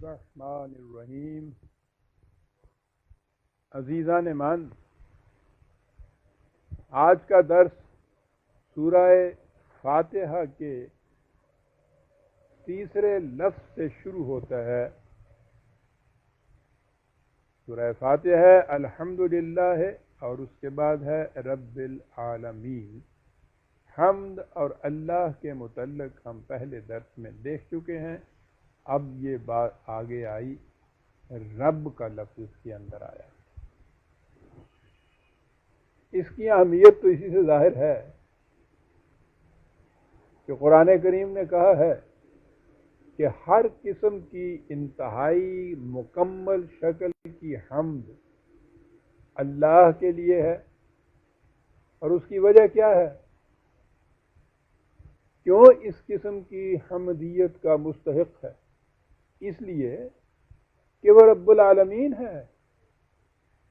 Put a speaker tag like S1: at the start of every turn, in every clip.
S1: الرحمن الرحیم۔ عزیزان من، آج کا درس سورہ فاتحہ کے تیسرے لفظ سے شروع ہوتا ہے۔ سورہ فاتحہ ہے الحمدللہ ہے اور اس کے بعد ہے رب العالمین۔ حمد اور اللہ کے متعلق ہم پہلے درس میں دیکھ چکے ہیں۔ اب یہ بات آگے آئی، رب کا لفظ اس کے اندر آیا۔ اس کی اہمیت تو اسی سے ظاہر ہے کہ قرآن کریم نے کہا ہے کہ ہر قسم کی انتہائی مکمل شکل کی حمد اللہ کے لیے ہے۔ اور اس کی وجہ کیا ہے؟ کیوں اس قسم کی حمدیت کا مستحق ہے؟ اس لیے کہ وہ رب العالمین ہے،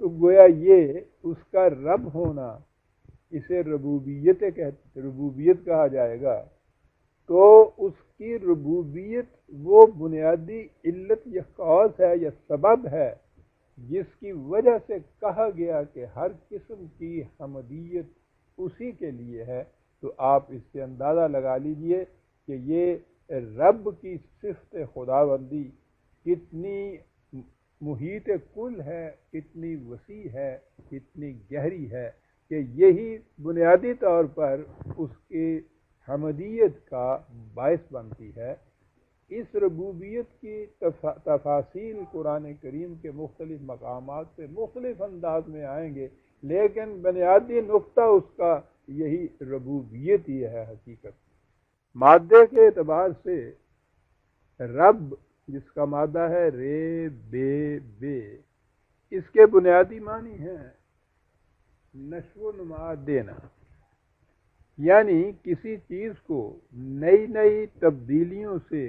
S1: تو گویا یہ اس کا رب ہونا، اسے ربوبیت کہا جائے گا۔ تو اس کی ربوبیت وہ بنیادی علت یا کاز ہے یا سبب ہے جس کی وجہ سے کہا گیا کہ ہر قسم کی حمدیت اسی کے لیے ہے۔ تو آپ اس سے اندازہ لگا لیجئے کہ یہ رب کی صفت خداوندی کتنی محیط کل ہے، کتنی وسیع ہے، کتنی گہری ہے، کہ یہی بنیادی طور پر اس کی حمدیت کا باعث بنتی ہے۔ اس ربوبیت کی تفاصیل قرآن کریم کے مختلف مقامات سے مختلف انداز میں آئیں گے، لیکن بنیادی نقطہ اس کا یہی ربوبیت ہی ہے حقیقت۔ مادے کے اعتبار سے رب، جس کا مادہ ہے رے بے بے، اس کے بنیادی معنی ہیں نشو و نما دینا، یعنی کسی چیز کو نئی نئی تبدیلیوں سے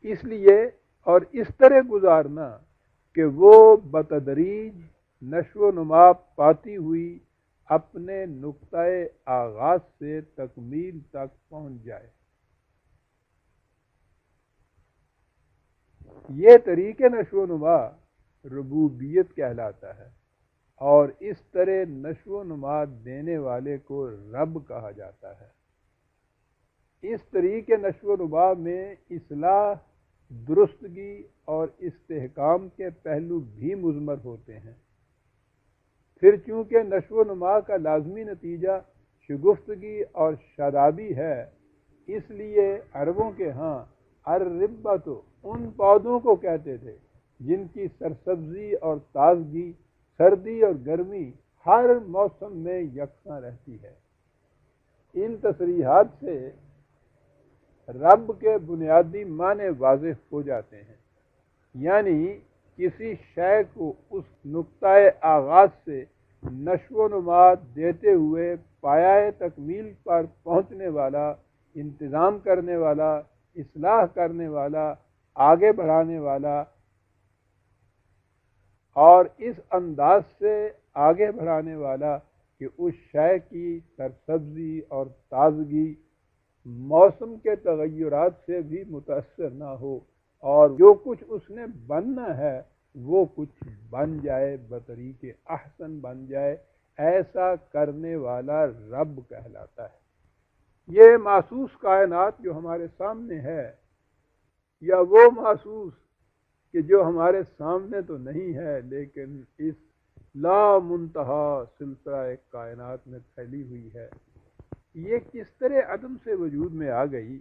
S1: اس لیے اور اس طرح گزارنا کہ وہ بتدریج نشو و نما پاتی ہوئی اپنے نقطۂ آغاز سے تکمیل تک پہنچ جائے۔ یہ طریق نشو و نما ربوبیت کہلاتا ہے، اور اس طرح نشو و نما دینے والے کو رب کہا جاتا ہے۔ اس طریق نشو و نما میں اصلاح، درستگی اور استحکام کے پہلو بھی مضمر ہوتے ہیں۔ پھر چونکہ نشو و نما کا لازمی نتیجہ شگفتگی اور شادابی ہے، اس لیے عربوں کے ہاں الربۃ ان پودوں کو کہتے تھے جن کی سرسبزی اور تازگی سردی اور گرمی ہر موسم میں یکساں رہتی ہے۔ ان تصریحات سے رب کے بنیادی معنی واضح ہو جاتے ہیں، یعنی کسی شے کو اس نقطۂ آغاز سے نشو و نما دیتے ہوئے پایۂ تکمیل پر پہنچنے والا، انتظام کرنے والا، اصلاح کرنے والا، آگے بڑھانے والا، اور اس انداز سے آگے بڑھانے والا کہ اس شے کی سرسبزی اور تازگی موسم کے تغیرات سے بھی متاثر نہ ہو، اور جو کچھ اس نے بننا ہے وہ کچھ بن جائے، بطریق احسن بن جائے۔ ایسا کرنے والا رب کہلاتا ہے۔ یہ محسوس کائنات جو ہمارے سامنے ہے، یا وہ محسوس کہ جو ہمارے سامنے تو نہیں ہے لیکن اس لا منتہا سلسلہ کائنات میں پھیلی ہوئی ہے، یہ کس طرح عدم سے وجود میں آ گئی،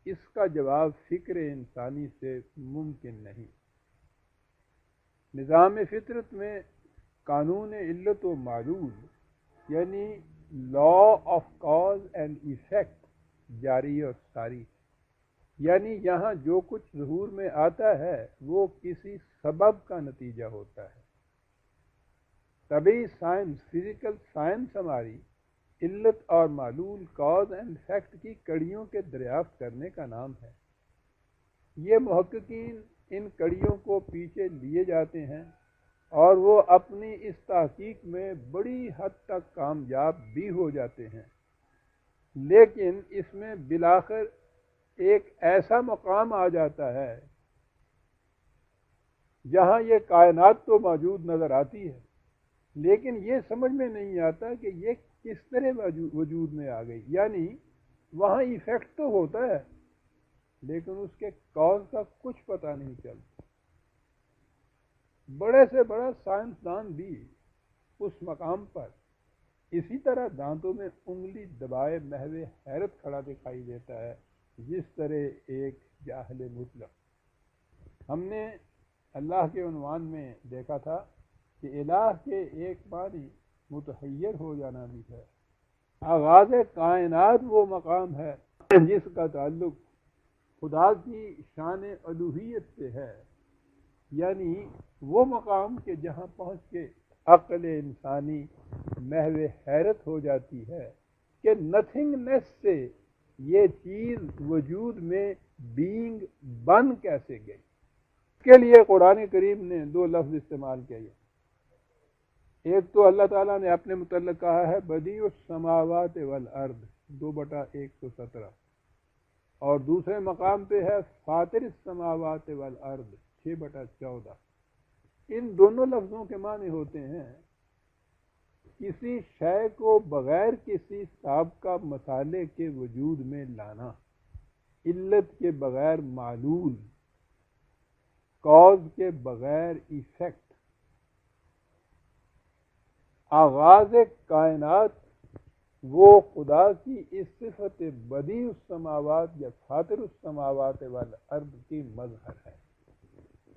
S1: اس کا جواب فکر انسانی سے ممکن نہیں۔ نظام فطرت میں قانون علت و معلول، یعنی law of cause and effect جاری اور ساری، یعنی یہاں جو کچھ ظہور میں آتا ہے وہ کسی سبب کا نتیجہ ہوتا ہے۔ طبعی سائنس، فزیکل سائنس ہماری علت اور معلول، کاز اینڈ ایفیکٹ کی کڑیوں کے دریافت کرنے کا نام ہے۔ یہ محققین ان کڑیوں کو پیچھے لیے جاتے ہیں اور وہ اپنی اس تحقیق میں بڑی حد تک کامیاب بھی ہو جاتے ہیں، لیکن اس میں بالآخر ایک ایسا مقام آ جاتا ہے جہاں یہ کائنات تو موجود نظر آتی ہے، لیکن یہ سمجھ میں نہیں آتا کہ یہ کس طرح وجود میں آ گئی. یعنی وہاں ایفیکٹ تو ہوتا ہے لیکن اس کے کاز کا کچھ پتہ نہیں چلتا. بڑے سے بڑا سائنسدان بھی اس مقام پر اسی طرح دانتوں میں انگلی دبائے محو حیرت کھڑا دکھائی دیتا ہے جس طرح ایک جاہل مطلق. ہم نے اللہ کے عنوان میں دیکھا تھا کہ الہ کے ایک معنی متحیر ہو جانا بھی ہے. آغاز کائنات وہ مقام ہے جس کا تعلق خدا کی شان الوہیت سے ہے، یعنی وہ مقام کہ جہاں پہنچ کے عقل انسانی محو حیرت ہو جاتی ہے کہ نتھنگنیس سے یہ چیز وجود میں بینگ بن کیسے گئی. اس کے لیے قرآن کریم نے دو لفظ استعمال کیے. ایک تو اللہ تعالیٰ نے اپنے متعلق کہا ہے بدیع السماوات والارض 2/117، اور دوسرے مقام پہ ہے فاطر السماوات والارض 6/14. ان دونوں لفظوں کے معنی ہوتے ہیں کسی شے کو بغیر کسی سابقہ مسالے کے وجود میں لانا، علت کے بغیر معلول، کاز کے بغیر ایفیکٹ. آغاز کائنات وہ خدا کی اس صفت بدیع السماوات یا فاطر السماوات والارض کی مظہر ہے،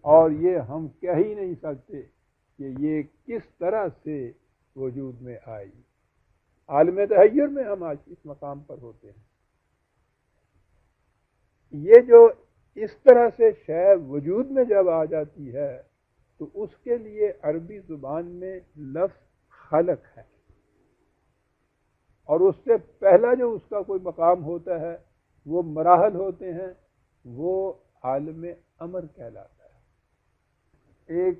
S1: اور یہ ہم کہہ ہی نہیں سکتے کہ یہ کس طرح سے وجود میں آئی. عالم تحیر میں ہم آج اس مقام پر ہوتے ہیں. یہ جو اس طرح سے شے وجود میں جب آ جاتی ہے تو اس کے لیے عربی زبان میں لفظ خلق ہے، اور اس سے پہلا جو اس کا کوئی مقام ہوتا ہے وہ مراحل ہوتے ہیں، وہ عالم امر کہلاتا ہے. ایک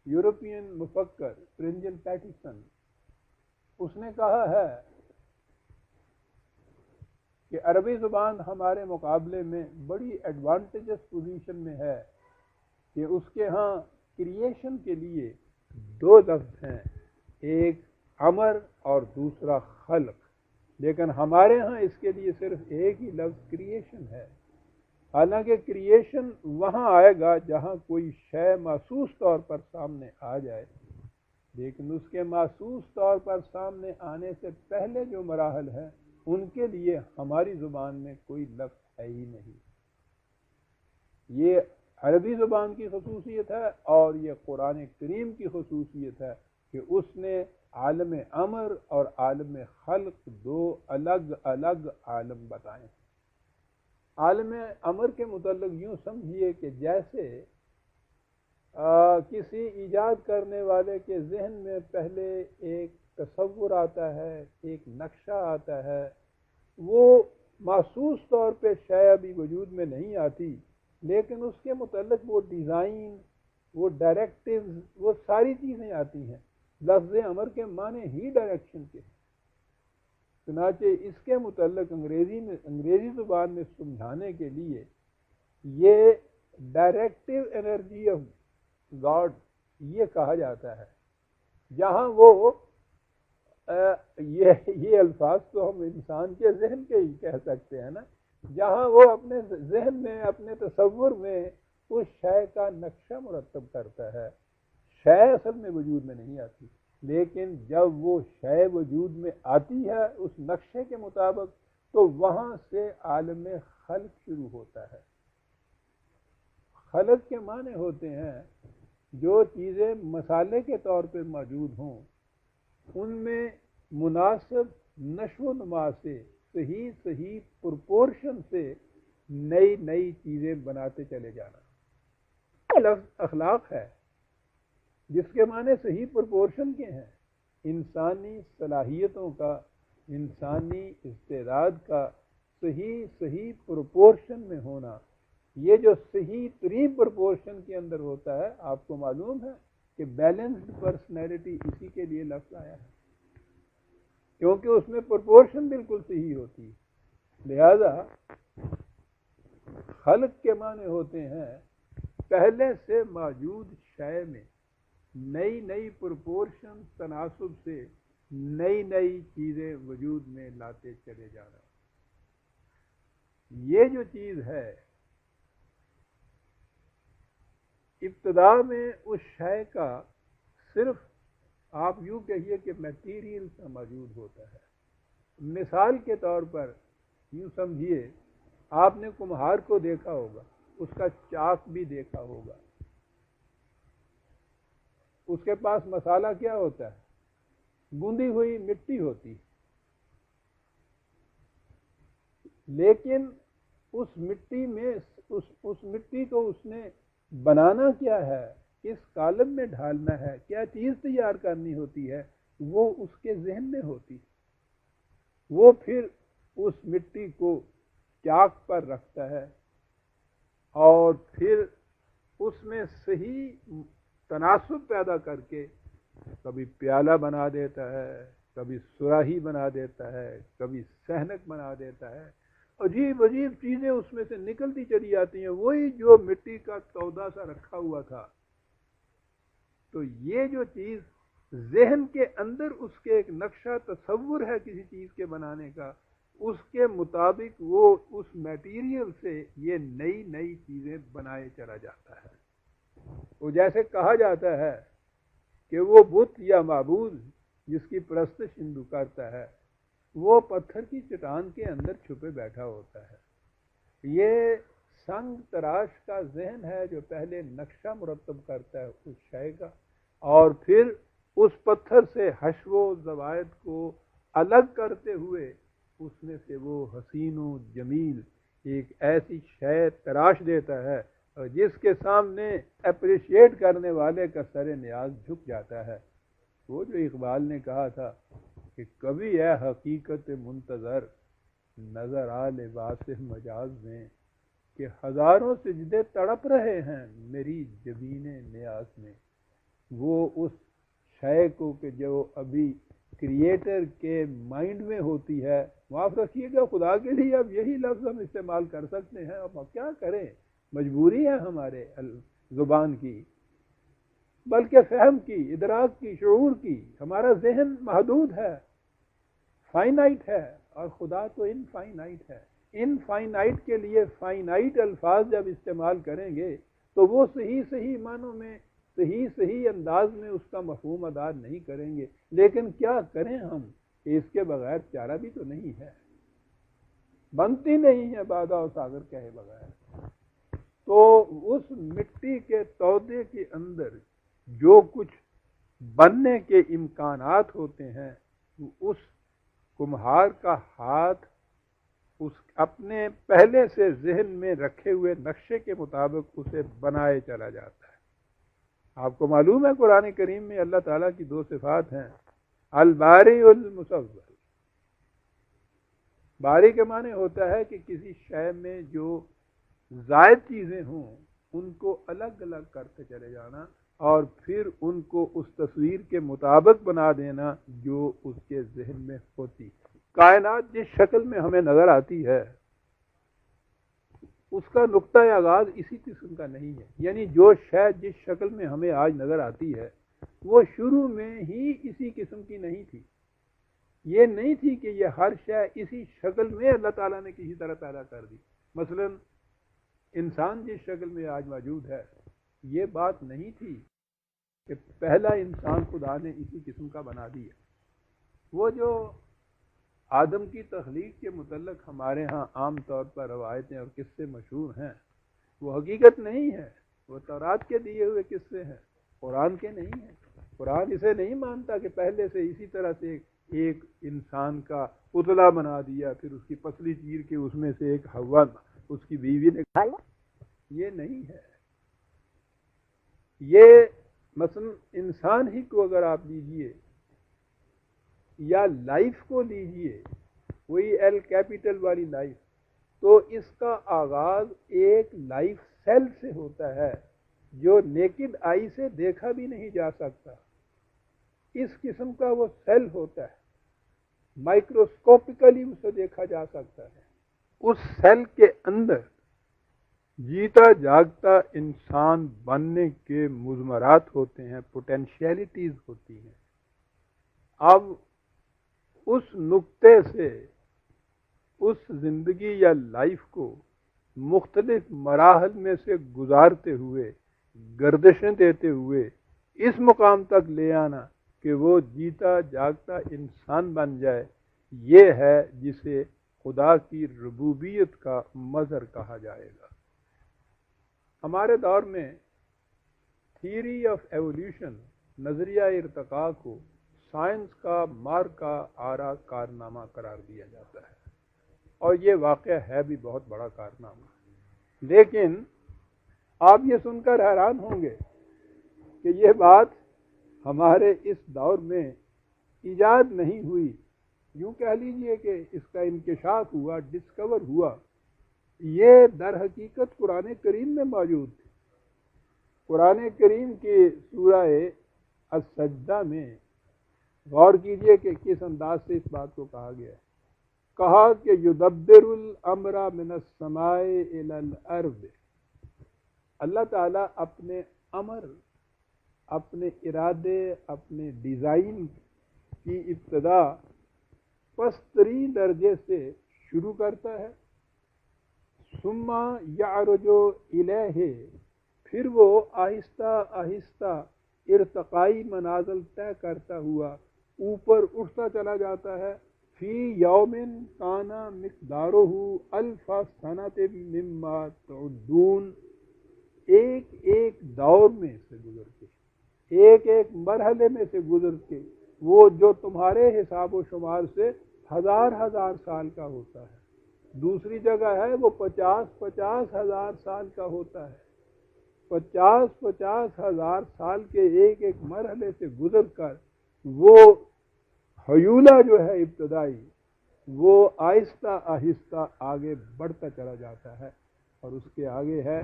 S1: یورپین مفکر پرنجل پیٹیسن، اس نے کہا ہے کہ عربی زبان ہمارے مقابلے میں بڑی ایڈوانٹیجس پوزیشن میں ہے کہ اس کے ہاں کریشن کے لیے دو لفظ ہیں، ایک امر اور دوسرا خلق، لیکن ہمارے ہاں اس کے لیے صرف ایک ہی لفظ کریشن ہے. حالانکہ کریشن وہاں آئے گا جہاں کوئی شے محسوس طور پر سامنے آ جائے، لیکن اس کے محسوس طور پر سامنے آنے سے پہلے جو مراحل ہیں ان کے لیے ہماری زبان میں کوئی لفظ ہے ہی نہیں. یہ عربی زبان کی خصوصیت ہے اور یہ قرآن کریم کی خصوصیت ہے کہ اس نے عالم امر اور عالم خلق دو الگ الگ عالم بتائے ہیں. عالم امر کے متعلق یوں سمجھیے کہ جیسے کسی ایجاد کرنے والے کے ذہن میں پہلے ایک تصور آتا ہے، ایک نقشہ آتا ہے، وہ محسوس طور پہ شے ابھی وجود میں نہیں آتی، لیکن اس کے متعلق وہ ڈیزائن، وہ ڈائریکٹیوز، وہ ساری چیزیں آتی ہیں. لفظ امر کے معنی ہی ڈائریکشن کے. چنانچہ اس کے متعلق انگریزی زبان میں سمجھانے کے لیے یہ ڈائریکٹیو انرجی آف گاڈ یہ کہا جاتا ہے. جہاں وہ یہ الفاظ تو ہم انسان کے ذہن کے ہی کہہ سکتے ہیں نا، جہاں وہ اپنے ذہن میں، اپنے تصور میں اس شے کا نقشہ مرتب کرتا ہے. شے اصل میں وجود میں نہیں آتی، لیکن جب وہ شے وجود میں آتی ہے اس نقشے کے مطابق تو وہاں سے عالم خلق شروع ہوتا ہے. خلق کے معنی ہوتے ہیں جو چیزیں مسالے کے طور پہ موجود ہوں ان میں مناسب نشو و نما سے صحیح پرپورشن سے نئی چیزیں بناتے چلے جانا. لفظ اخلاق ہے جس کے معنی صحیح پرپورشن کے ہیں، انسانی صلاحیتوں کا، انسانی استعداد کا صحیح پرپورشن میں ہونا. یہ جو صحیح ترین پرپورشن کے اندر ہوتا ہے، آپ کو معلوم ہے کہ بیلنسڈ پرسنالٹی اسی کے لیے لفظ آیا ہے، کیونکہ اس میں پرپورشن بالکل صحیح ہوتی ہے. لہذا خلق کے معنی ہوتے ہیں پہلے سے موجود شے میں نئی نئی پرپورشن تناسب سے نئی نئی چیزیں وجود میں لاتے چلے جا رہا ہوں. یہ جو چیز ہے ابتدا میں اس شے کا صرف آپ یوں کہیے کہ میٹیریل سا موجود ہوتا ہے. مثال کے طور پر یوں سمجھیے آپ نے کمہار کو دیکھا ہوگا, اس کا چاک بھی دیکھا ہوگا. اس کے پاس مسالہ کیا ہوتا ہے؟ گوندی ہوئی مٹی ہوتی. لیکن اس مٹی میں اس مٹی کو اس نے بنانا کیا ہے, کس کالم میں ڈھالنا ہے, کیا چیز تیار کرنی ہوتی ہے, وہ اس کے ذہن میں ہوتی. وہ پھر اس مٹی کو چاک پر رکھتا ہے اور پھر اس میں صحیح تناسب پیدا کر کے کبھی پیالہ بنا دیتا ہے, کبھی سراہی بنا دیتا ہے, کبھی سہنک بنا دیتا ہے. عجیب عجیب چیزیں اس میں سے نکلتی چلی جاتی ہیں, وہی جو مٹی کا تودا سا رکھا ہوا تھا. تو یہ جو چیز ذہن کے اندر اس کے ایک نقشہ تصور ہے کسی چیز کے بنانے کا, اس کے مطابق وہ اس میٹیریل سے یہ نئی نئی چیزیں بنائے چلا جاتا ہے. وہ جیسے کہا جاتا ہے کہ وہ بت یا معبود جس کی پرستش ہندو کرتا ہے, وہ پتھر کی چٹان کے اندر چھپے بیٹھا ہوتا ہے. یہ سنگ تراش کا ذہن ہے جو پہلے نقشہ مرتب کرتا ہے اس شے کا, اور پھر اس پتھر سے حشو و زوائد کو الگ کرتے ہوئے اس میں سے وہ حسین و جمیل ایک ایسی شے تراش دیتا ہے جس کے سامنے اپریشیٹ کرنے والے کا سر نیاز جھک جاتا ہے. وہ جو اقبال نے کہا تھا کہ کبھی ہے حقیقت منتظر نظر آ لباس مجاز میں, کہ ہزاروں سجدے تڑپ رہے ہیں میری جبین نیاز میں. وہ اس شے کو کہ جو ابھی کریٹر کے مائنڈ میں ہوتی ہے, معاف رکھیے گا خدا کے لیے اب یہی لفظ ہم استعمال کر سکتے ہیں, اب کیا کریں, مجبوری ہے ہمارے زبان کی, بلکہ فہم کی, ادراک کی, شعور کی. ہمارا ذہن محدود ہے, فائنائٹ ہے, اور خدا تو انفائنائٹ ہے. انفائنائٹ کے لیے فائنائٹ الفاظ جب استعمال کریں گے تو وہ صحیح معنوں میں صحیح انداز میں اس کا مفہوم ادا نہیں کریں گے. لیکن کیا کریں ہم, اس کے بغیر چارہ بھی تو نہیں ہے, بنتی نہیں ہے بادہ و ساگر کہے بغیر. تو اس مٹی کے تودے کے اندر جو کچھ بننے کے امکانات ہوتے ہیں, اس کمہار کا ہاتھ اس اپنے پہلے سے ذہن میں رکھے ہوئے نقشے کے مطابق اسے بنائے چلا جاتا ہے. آپ کو معلوم ہے قرآن کریم میں اللہ تعالیٰ کی دو صفات ہیں, الباری المصور. باری کے معنی ہوتا ہے کہ کسی شے میں جو زائد چیزیں ہوں ان کو الگ الگ کرتے چلے جانا اور پھر ان کو اس تصویر کے مطابق بنا دینا جو اس کے ذہن میں ہوتی. کائنات جس شکل میں ہمیں نظر آتی ہے اس کا نقطۂ آغاز اسی قسم کا نہیں ہے. یعنی جو شے جس شکل میں ہمیں آج نظر آتی ہے وہ شروع میں ہی اسی قسم کی نہیں تھی. یہ نہیں تھی کہ یہ ہر شے اسی شکل میں اللہ تعالیٰ نے کسی طرح پیدا کر دی. مثلا انسان جس شکل میں آج موجود ہے, یہ بات نہیں تھی کہ پہلا انسان خدا نے اسی قسم کا بنا دیا. وہ جو آدم کی تخلیق کے متعلق ہمارے ہاں عام طور پر روایتیں اور قصے مشہور ہیں, وہ حقیقت نہیں ہے, وہ تورات کے دیے ہوئے قصے ہیں, قرآن کے نہیں ہیں. قرآن اسے نہیں مانتا کہ پہلے سے اسی طرح سے ایک انسان کا پتلا بنا دیا, پھر اس کی پسلی چیر کے اس میں سے ایک حوا اس کی بیوی نے کھایا. یہ نہیں ہے. یہ مثلا انسان ہی کو اگر آپ لیجئے یا لائف کو لیجئے, وہی ایل کیپٹل والی لائف, تو اس کا آغاز ایک لائف سیل سے ہوتا ہے جو نیکڈ آئی سے دیکھا بھی نہیں جا سکتا. اس قسم کا وہ سیل ہوتا ہے, مائکروسکوپیکلی اسے دیکھا جا سکتا ہے. اس سیل کے اندر جیتا جاگتا انسان بننے کے مضمرات ہوتے ہیں، پوٹینشیلٹیز ہوتی ہیں۔ اب اس نقطے سے اس زندگی یا لائف کو مختلف مراحل میں سے گزارتے ہوئے، گردشیں دیتے ہوئے اس مقام تک لے آنا کہ وہ جیتا جاگتا انسان بن جائے، یہ ہے جسے خدا کی ربوبیت کا مظہر کہا جائے گا۔ ہمارے دور میں تھیوری آف ایولیوشن، نظریہ ارتقاء کو سائنس کا مارکا آرا کارنامہ قرار دیا جاتا ہے، اور یہ واقعہ ہے بھی بہت بڑا کارنامہ۔ لیکن آپ یہ سن کر حیران ہوں گے کہ یہ بات ہمارے اس دور میں ایجاد نہیں ہوئی، یوں کہہ لیجئے کہ اس کا انکشاف ہوا، ڈسکور ہوا۔ یہ در حقیقت قرآن کریم میں موجود تھی۔ قرآن کریم کی سورہ السجدہ میں غور کیجئے کہ کس انداز سے اس بات کو کہا گیا ہے۔ کہا کہ یدبر الامر من السماء الی الارض، اللہ تعالیٰ اپنے امر، اپنے ارادے، اپنے ڈیزائن کی ابتدا پسترین درجے سے شروع کرتا ہے، ثم یعرج الیہ، پھر وہ آہستہ آہستہ ارتقائی منازل طے کرتا ہوا اوپر اٹھتا چلا جاتا ہے۔ فی یوم کان مقدارہ الف سنۃ مما تعدون، ایک ایک دور میں سے گزر کے، ایک ایک مرحلے میں سے گزر کے، وہ جو تمہارے حساب و شمار سے ہزار ہزار سال کا ہوتا ہے۔ دوسری جگہ ہے وہ 50 ہزار سال کا ہوتا ہے۔ 50 ہزار سال کے ایک ایک مرحلے سے گزر کر وہ حیولہ جو ہے ابتدائی، وہ آہستہ آہستہ آگے بڑھتا چلا جاتا ہے، اور اس کے آگے ہے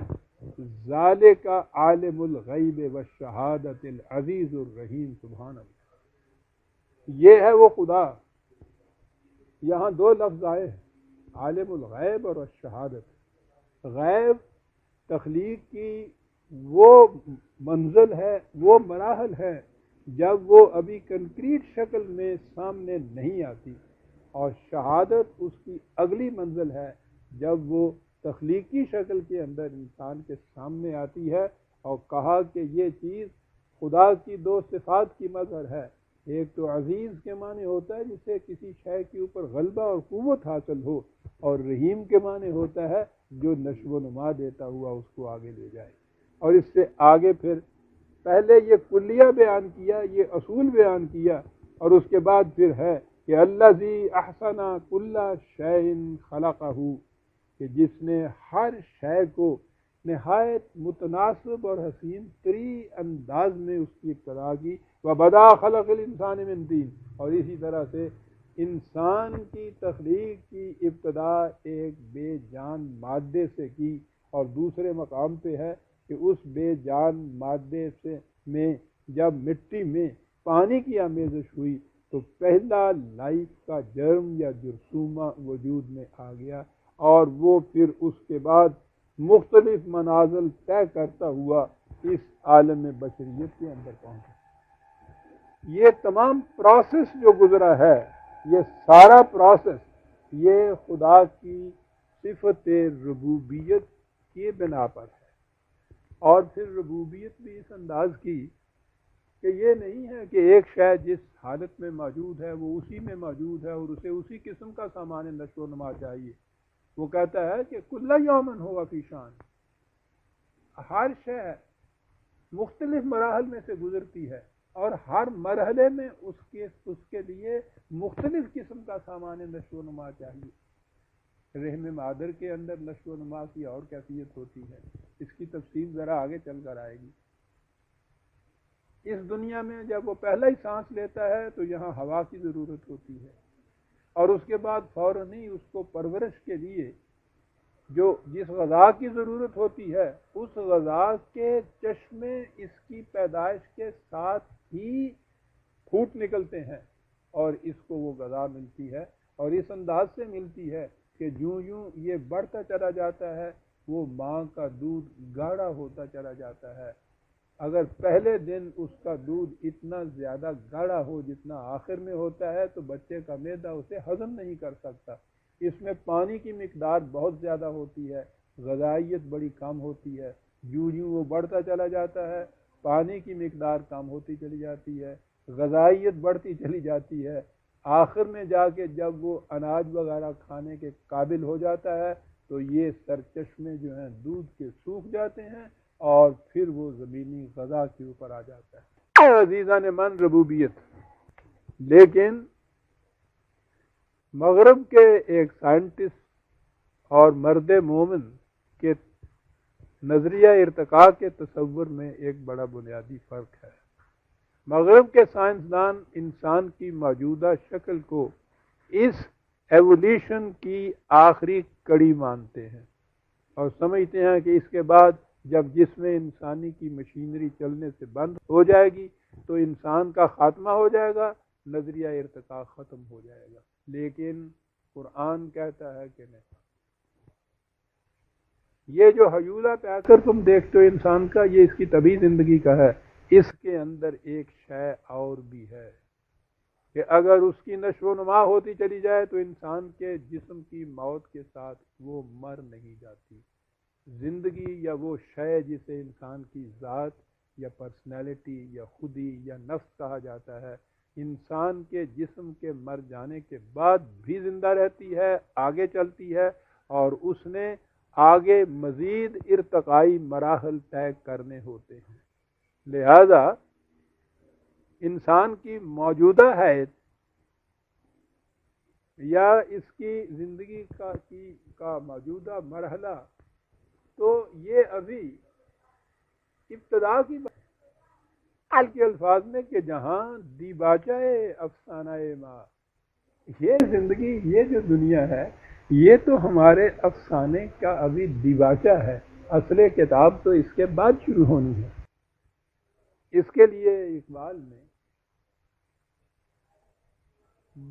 S1: ذالک عالم الغیب والشہادۃ العزیز الرحیم، سبحان اللہ۔ یہ ہے وہ خدا۔ یہاں دو لفظ آئے ہیں، عالم الغیب اور الشہادت۔ غیب تخلیق کی وہ منزل ہے، وہ مراحل ہے جب وہ ابھی کنکریٹ شکل میں سامنے نہیں آتی، اور شہادت اس کی اگلی منزل ہے جب وہ تخلیقی شکل کے اندر انسان کے سامنے آتی ہے۔ اور کہا کہ یہ چیز خدا کی دو صفات کی مظہر ہے، ایک تو عزیز کے معنی ہوتا ہے جسے کسی شے کے اوپر غلبہ اور قوت حاصل ہو، اور رحیم کے معنی ہوتا ہے جو نشو و نما دیتا ہوا اس کو آگے لے جائے۔ اور اس سے آگے پھر پہلے یہ کلیہ بیان کیا، یہ اصول بیان کیا، اور اس کے بعد پھر ہے کہ الذی احسن کل شیء خلقہ، کہ جس نے ہر شے کو نہایت متناسب اور حسین تری انداز میں اس کی ابتدا کی، وبدا خلق الانسان من طین، اور اسی طرح سے انسان کی تخلیق کی ابتدا ایک بے جان مادے سے کی، اور دوسرے مقام پہ ہے کہ اس بے جان مادے سے میں جب مٹی میں پانی کی آمیزش ہوئی تو پہلا لائف کا جرم یا جرثومہ وجود میں آ گیا، اور وہ پھر اس کے بعد مختلف منازل طے کرتا ہوا اس عالم بشریت کے اندر پہنچا۔ یہ تمام پروسیس جو گزرا ہے، یہ سارا پروسیس یہ خدا کی صفت ربوبیت کی بنا پر ہے۔ اور پھر ربوبیت بھی اس انداز کی کہ یہ نہیں ہے کہ ایک شے جس حالت میں موجود ہے وہ اسی میں موجود ہے اور اسے اسی قسم کا سامان نشو و نما چاہیے۔ وہ کہتا ہے کہ کل یومن ہوا فی شان، ہر شے مختلف مراحل میں سے گزرتی ہے، اور ہر مرحلے میں اس کے لیے مختلف قسم کا سامان نشو و نما چاہیے۔ رحم مادر کے اندر نشو و نما کی اور کیفیت ہوتی ہے، اس کی تفصیل ذرا آگے چل کر آئے گی۔ اس دنیا میں جب وہ پہلا ہی سانس لیتا ہے تو یہاں ہوا کی ضرورت ہوتی ہے، اور اس کے بعد فوراً ہی اس کو پرورش کے لیے جو جس غذا کی ضرورت ہوتی ہے، اس غذا کے چشمے اس کی پیدائش کے ساتھ ہی پھوٹ نکلتے ہیں، اور اس کو وہ غذا ملتی ہے، اور اس انداز سے ملتی ہے کہ یوں یوں یہ بڑھتا چلا جاتا ہے، وہ ماں کا دودھ گاڑھا ہوتا چلا جاتا ہے۔ اگر پہلے دن اس کا دودھ اتنا زیادہ گاڑھا ہو جتنا آخر میں ہوتا ہے تو بچے کا معدہ اسے ہضم نہیں کر سکتا۔ اس میں پانی کی مقدار بہت زیادہ ہوتی ہے، غذائیت بڑی کم ہوتی ہے۔ یوں یوں وہ بڑھتا چلا جاتا ہے، پانی کی مقدار کم ہوتی چلی جاتی ہے، غذائیت بڑھتی چلی جاتی ہے۔ آخر میں جا کے جب وہ اناج وغیرہ کھانے کے قابل ہو جاتا ہے تو یہ سرچشمے جو ہیں دودھ کے سوکھ جاتے ہیں اور پھر وہ زمینی غذا کے اوپر آ جاتا ہے۔ عزیزان من، ربوبیت، لیکن مغرب کے ایک سائنٹسٹ اور مرد مومن کے نظریہ ارتقاء کے تصور میں ایک بڑا بنیادی فرق ہے۔ مغرب کے سائنسدان انسان کی موجودہ شکل کو اس ایولیوشن کی آخری کڑی مانتے ہیں اور سمجھتے ہیں کہ اس کے بعد جب جسم انسانی کی مشینری چلنے سے بند ہو جائے گی تو انسان کا خاتمہ ہو جائے گا، نظریہ ارتقاء ختم ہو جائے گا۔ لیکن قرآن کہتا ہے کہ نہیں، یہ جو حیولہ پہ آ کر تم دیکھتے ہو انسان کا، یہ اس کی طبعی زندگی کا ہے۔ اس کے اندر ایک شے اور بھی ہے کہ اگر اس کی نشو و نما ہوتی چلی جائے تو انسان کے جسم کی موت کے ساتھ وہ مر نہیں جاتی۔ زندگی یا وہ شے جسے انسان کی ذات یا پرسنالٹی یا خودی یا نفس کہا جاتا ہے، انسان کے جسم کے مر جانے کے بعد بھی زندہ رہتی ہے، آگے چلتی ہے، اور اس نے آگے مزید ارتقائی مراحل طے کرنے ہوتے ہیں۔ لہذا انسان کی موجودہ حیات یا اس کی زندگی کا موجودہ مرحلہ تو یہ ابھی ابتدا کی حال کے الفاظ میں کہ جہاں دیباچہ افسانہ ماں، یہ زندگی، یہ جو دنیا ہے، یہ تو ہمارے افسانے کا ابھی دیباچہ ہے، اصل کتاب تو اس کے بعد شروع ہونی ہے۔ اس کے لیے اقبال نے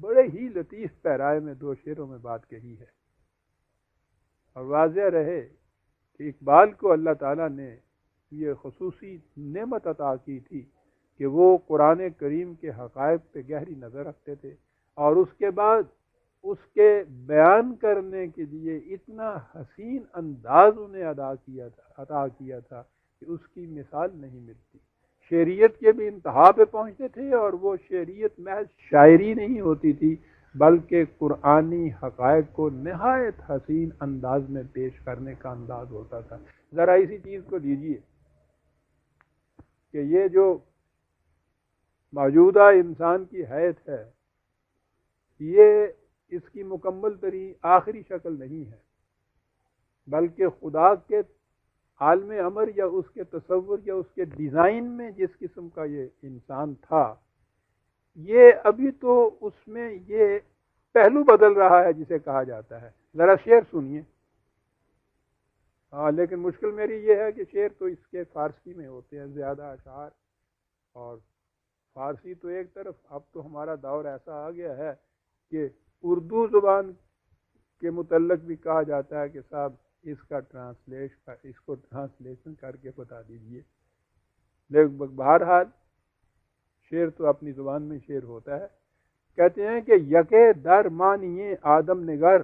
S1: بڑے ہی لطیف پیرائے میں 2 شعروں میں بات کہی ہے، اور واضح رہے کہ اقبال کو اللہ تعالیٰ نے یہ خصوصی نعمت عطا کی تھی کہ وہ قرآن کریم کے حقائق پہ گہری نظر رکھتے تھے، اور اس کے بعد اس کے بیان کرنے کے لیے اتنا حسین انداز انہیں عطا کیا تھا کہ اس کی مثال نہیں ملتی۔ شعریت کے بھی انتہا پہ پہنچتے تھے، اور وہ شعریت محض شاعری نہیں ہوتی تھی بلکہ قرآنی حقائق کو نہایت حسین انداز میں پیش کرنے کا انداز ہوتا تھا۔ ذرا اسی چیز کو لیجئے کہ یہ جو موجودہ انسان کی حیات ہے، یہ اس کی مکمل ترین آخری شکل نہیں ہے، بلکہ خدا کے عالم امر یا اس کے تصور یا اس کے ڈیزائن میں جس قسم کا یہ انسان تھا، یہ ابھی تو اس میں یہ پہلو بدل رہا ہے جسے کہا جاتا ہے۔ ذرا شعر سنیے۔ لیکن مشکل میری یہ ہے کہ شعر تو اس کے فارسی میں ہوتے ہیں زیادہ اشعار، اور فارسی تو ایک طرف، اب تو ہمارا دور ایسا آ گیا ہے کہ اردو زبان کے متعلق بھی کہا جاتا ہے کہ صاحب اس کو ٹرانسلیشن کر کے بتا دیجئے۔ لیکن بہرحال شعر تو اپنی زبان میں شعر ہوتا ہے۔ کہتے ہیں کہ یکے در مانیے آدم نگر،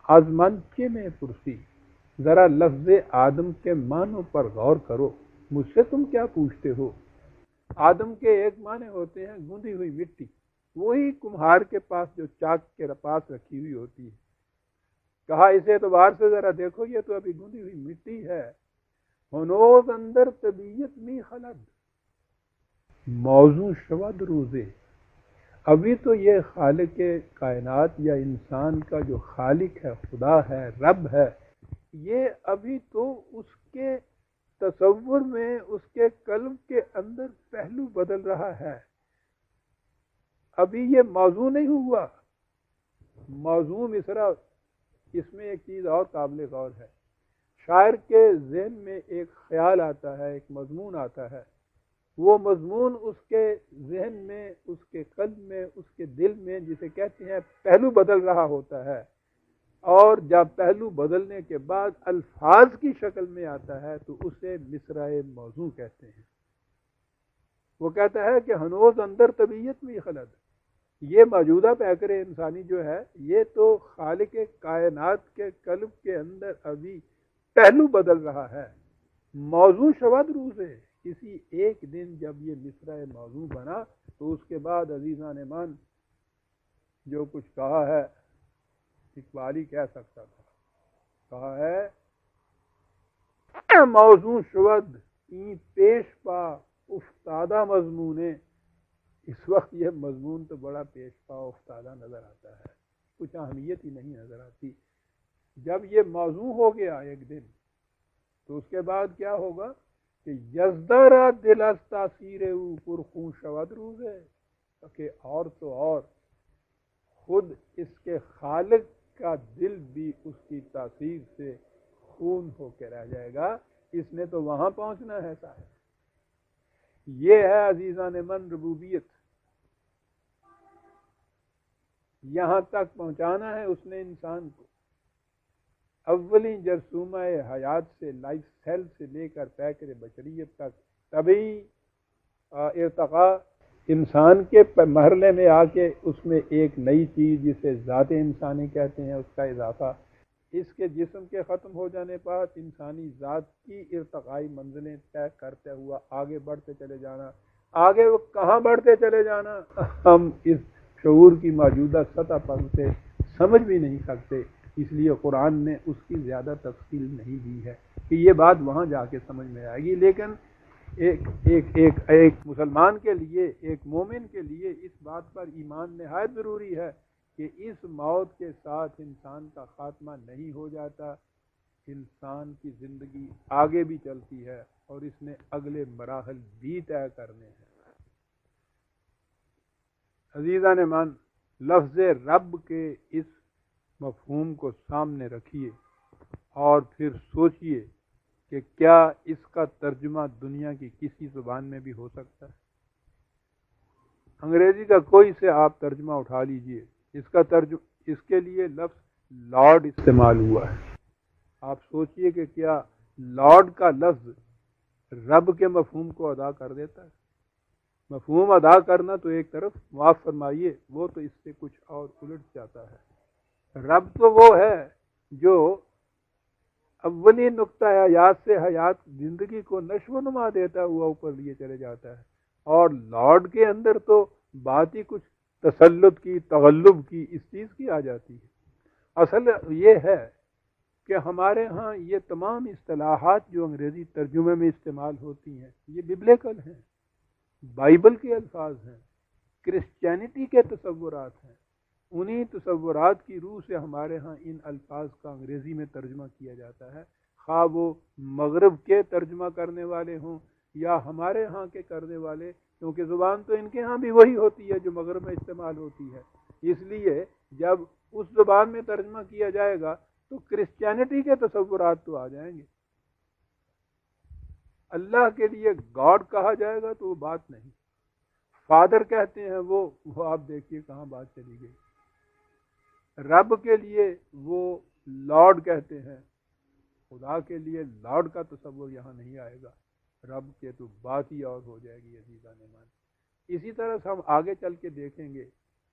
S1: از منچے میں پرسی، ذرا لفظ آدم کے معنوں پر غور کرو، مجھ سے تم کیا پوچھتے ہو۔ آدم کے ایک معنی ہوتے ہیں گندھی ہوئی مٹی، وہی کمہار کے پاس جو چاک کے پاس رکھی ہوئی ہوتی ہے۔ کہا اس اعتبار سے ذرا دیکھو یہ تو ابھی گندھی ہوئی مٹی ہے۔ ہنوز اندر طبیعت می خلد، موضوع شود روزے، ابھی تو یہ خالق کائنات یا انسان کا جو خالق ہے، خدا ہے، رب ہے، یہ ابھی تو اس کے تصور میں، اس کے قلب کے اندر پہلو بدل رہا ہے، ابھی یہ موضوع نہیں ہوا۔ موضوع مصرع، اس میں ایک چیز اور قابل غور ہے۔ شاعر کے ذہن میں ایک خیال آتا ہے، ایک مضمون آتا ہے، وہ مضمون اس کے ذہن میں، اس کے قلب میں، اس کے دل میں، جسے کہتے ہیں پہلو بدل رہا ہوتا ہے، اور جب پہلو بدلنے کے بعد الفاظ کی شکل میں آتا ہے تو اسے مصرع موضوع کہتے ہیں۔ وہ کہتا ہے کہ ہنوز اندر طبیعت میں خلل ہے، یہ موجودہ پیکر انسانی جو ہے یہ تو خالق کائنات کے قلب کے اندر ابھی پہلو بدل رہا ہے، موضوع شود روز ہے۔ کسی ایک دن جب یہ مصرع موضوع بنا تو اس کے بعد عزیزان مان جو کچھ کہا ہے اقبال ہی کہہ سکتا تھا، کہا ہے موضوع شود این پیش پا افتادہ مضمون، اس وقت یہ مضمون تو بڑا پیش پا افتادہ نظر آتا ہے، کچھ اہمیت ہی نہیں نظر آتی۔ جب یہ موضوع ہو گیا ایک دن تو اس کے بعد کیا ہوگا کہ یزدہ را دل از تاثیر او پرخون شود روز ہے، کہ اور تو اور خود اس کے خالق کا دل بھی اس کی تاثیر سے خون ہو کے رہ جائے گا، اس نے تو وہاں پہنچنا ہے صاحب۔ یہ ہے عزیزان من ربوبیت، یہاں تک پہنچانا ہے اس نے انسان کو، اولین جرثومہ حیات سے لائف سیل سے لے کر پیکر بشریت تک، تبھی ارتقاء انسان کے مرحلے میں آ کے اس میں ایک نئی چیز جسے ذات انسانی کہتے ہیں اس کا اضافہ، اس کے جسم کے ختم ہو جانے پر انسانی ذات کی ارتقائی منزلیں طے کرتے ہوا آگے بڑھتے چلے جانا۔ آگے وہ کہاں بڑھتے چلے جانا ہم اس شعور کی موجودہ سطح پر سے سمجھ بھی نہیں سکتے، اس لیے قرآن نے اس کی زیادہ تفصیل نہیں دی ہے کہ یہ بات وہاں جا کے سمجھ میں آئے گی۔ لیکن ایک مسلمان کے لیے، ایک مومن کے لیے اس بات پر ایمان نہایت ضروری ہے کہ اس موت کے ساتھ انسان کا خاتمہ نہیں ہو جاتا، انسان کی زندگی آگے بھی چلتی ہے اور اس نے اگلے مراحل بھی طے کرنے ہیں۔ عزیزان مان، لفظ رب کے اس مفہوم کو سامنے رکھیے اور پھر سوچئے کہ کیا اس کا ترجمہ دنیا کی کسی زبان میں بھی ہو سکتا ہے؟ انگریزی کا کوئی سے آپ ترجمہ اٹھا لیجئے، اس کے لیے لفظ لارڈ استعمال ہوا ہے۔ آپ سوچئے کہ کیا لارڈ کا لفظ رب کے مفہوم کو ادا کر دیتا ہے؟ مفہوم ادا کرنا تو ایک طرف، معاف فرمائیے، وہ تو اس سے کچھ اور الٹ جاتا ہے۔ رب تو وہ ہے جو اولی نقطہ حیات سے حیات زندگی کو نشو و نما دیتا ہوا اوپر لیے چلے جاتا ہے، اور لارڈ کے اندر تو بات ہی کچھ تسلط کی، تغلب کی، اس چیز کی آ جاتی ہے۔ اصل یہ ہے کہ ہمارے ہاں یہ تمام اصطلاحات جو انگریزی ترجمے میں استعمال ہوتی ہیں یہ ببلیکل ہیں، بائبل کے الفاظ ہیں، کرسچینٹی کے تصورات ہیں، انہی تصورات کی روح سے ہمارے ہاں ان الفاظ کا انگریزی میں ترجمہ کیا جاتا ہے، خواہ وہ مغرب کے ترجمہ کرنے والے ہوں یا ہمارے ہاں کے کرنے والے، کیونکہ زبان تو ان کے ہاں بھی وہی ہوتی ہے جو مغرب میں استعمال ہوتی ہے۔ اس لیے جب اس زبان میں ترجمہ کیا جائے گا تو کرسچینٹی کے تصورات تو آ جائیں گے، اللہ کے لیے گاڈ کہا جائے گا تو وہ بات نہیں، فادر کہتے ہیں وہ آپ دیکھیے کہاں بات چلی گئی، رب کے لیے وہ لارڈ کہتے ہیں، خدا کے لیے لارڈ کا تصور یہاں نہیں آئے گا، رب کے تو بات ہی اور ہو جائے گی عزیزان مان۔ اسی طرح سے ہم آگے چل کے دیکھیں گے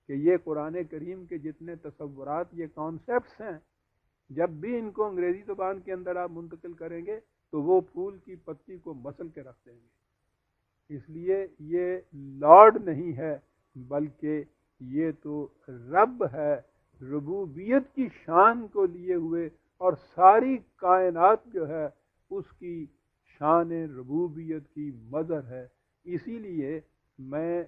S1: کہ یہ قرآن کریم کے جتنے تصورات، یہ کانسیپٹس ہیں، جب بھی ان کو انگریزی زبان کے اندر آپ منتقل کریں گے تو وہ پھول کی پتی کو مسل کے رکھ دیں گے۔ اس لیے یہ لارڈ نہیں ہے بلکہ یہ تو رب ہے، ربوبیت کی شان کو لیے ہوئے، اور ساری کائنات جو ہے اس کی شان ربوبیت کی مظہر ہے۔ اسی لیے میں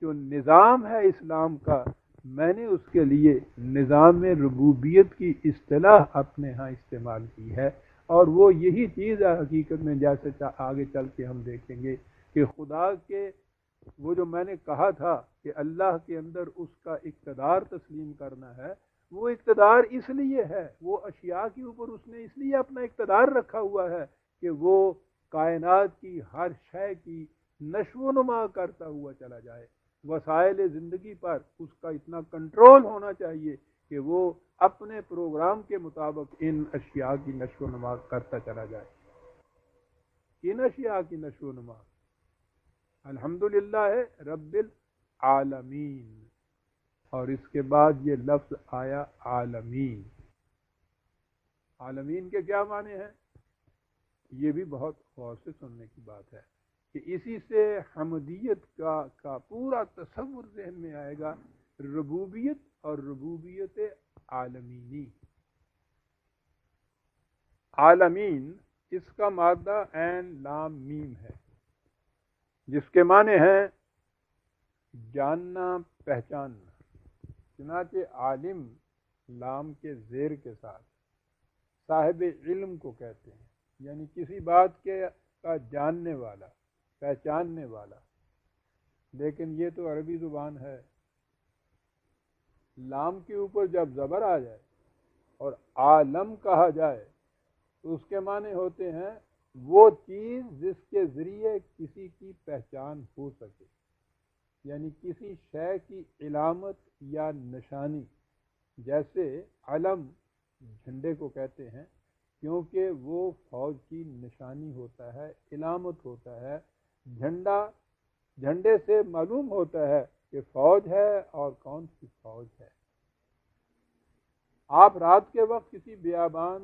S1: جو نظام ہے اسلام کا، میں نے اس کے لیے نظام ربوبیت کی اصطلاح اپنے ہاں استعمال کی ہے، اور وہ یہی چیز ہے حقیقت میں، جیسے آگے چل کے ہم دیکھیں گے کہ خدا کے وہ جو میں نے کہا تھا کہ اللہ کے اندر اس کا اقتدار تسلیم کرنا ہے، وہ اقتدار اس لیے ہے، وہ اشیاء کے اوپر اس نے اس لیے اپنا اقتدار رکھا ہوا ہے کہ وہ کائنات کی ہر شے کی نشو و نما کرتا ہوا چلا جائے، وسائل زندگی پر اس کا اتنا کنٹرول ہونا چاہیے کہ وہ اپنے پروگرام کے مطابق ان اشیاء کی نشو و نما کرتا چلا جائے. ان اشیاء کی نشو و نما الحمدللہ ہے رب العالمین، اور اس کے بعد یہ لفظ آیا عالمین. عالمین کے کیا معنی ہیں؟ یہ بھی بہت غور سے سننے کی بات ہے کہ اسی سے حمدیت کا پورا تصور ذہن میں آئے گا، ربوبیت اور ربوبیت عالمینی. عالمین اس کا مادہ عین لام میم ہے، جس کے معنی ہیں جاننا پہچاننا. چنانچہ عالم لام کے زیر کے ساتھ صاحب علم کو کہتے ہیں، یعنی کسی بات کا جاننے والا، پہچاننے والا. لیکن یہ تو عربی زبان ہے، لام کے اوپر جب زبر آ جائے اور عالم کہا جائے تو اس کے معنی ہوتے ہیں وہ چیز جس کے ذریعے کسی کی پہچان ہو سکے، یعنی کسی شے کی علامت یا نشانی. جیسے علم جھنڈے کو کہتے ہیں کیونکہ وہ فوج کی نشانی ہوتا ہے، علامت ہوتا ہے. جھنڈے سے معلوم ہوتا ہے کہ فوج ہے اور کون سی فوج ہے. آپ رات کے وقت کسی بیابان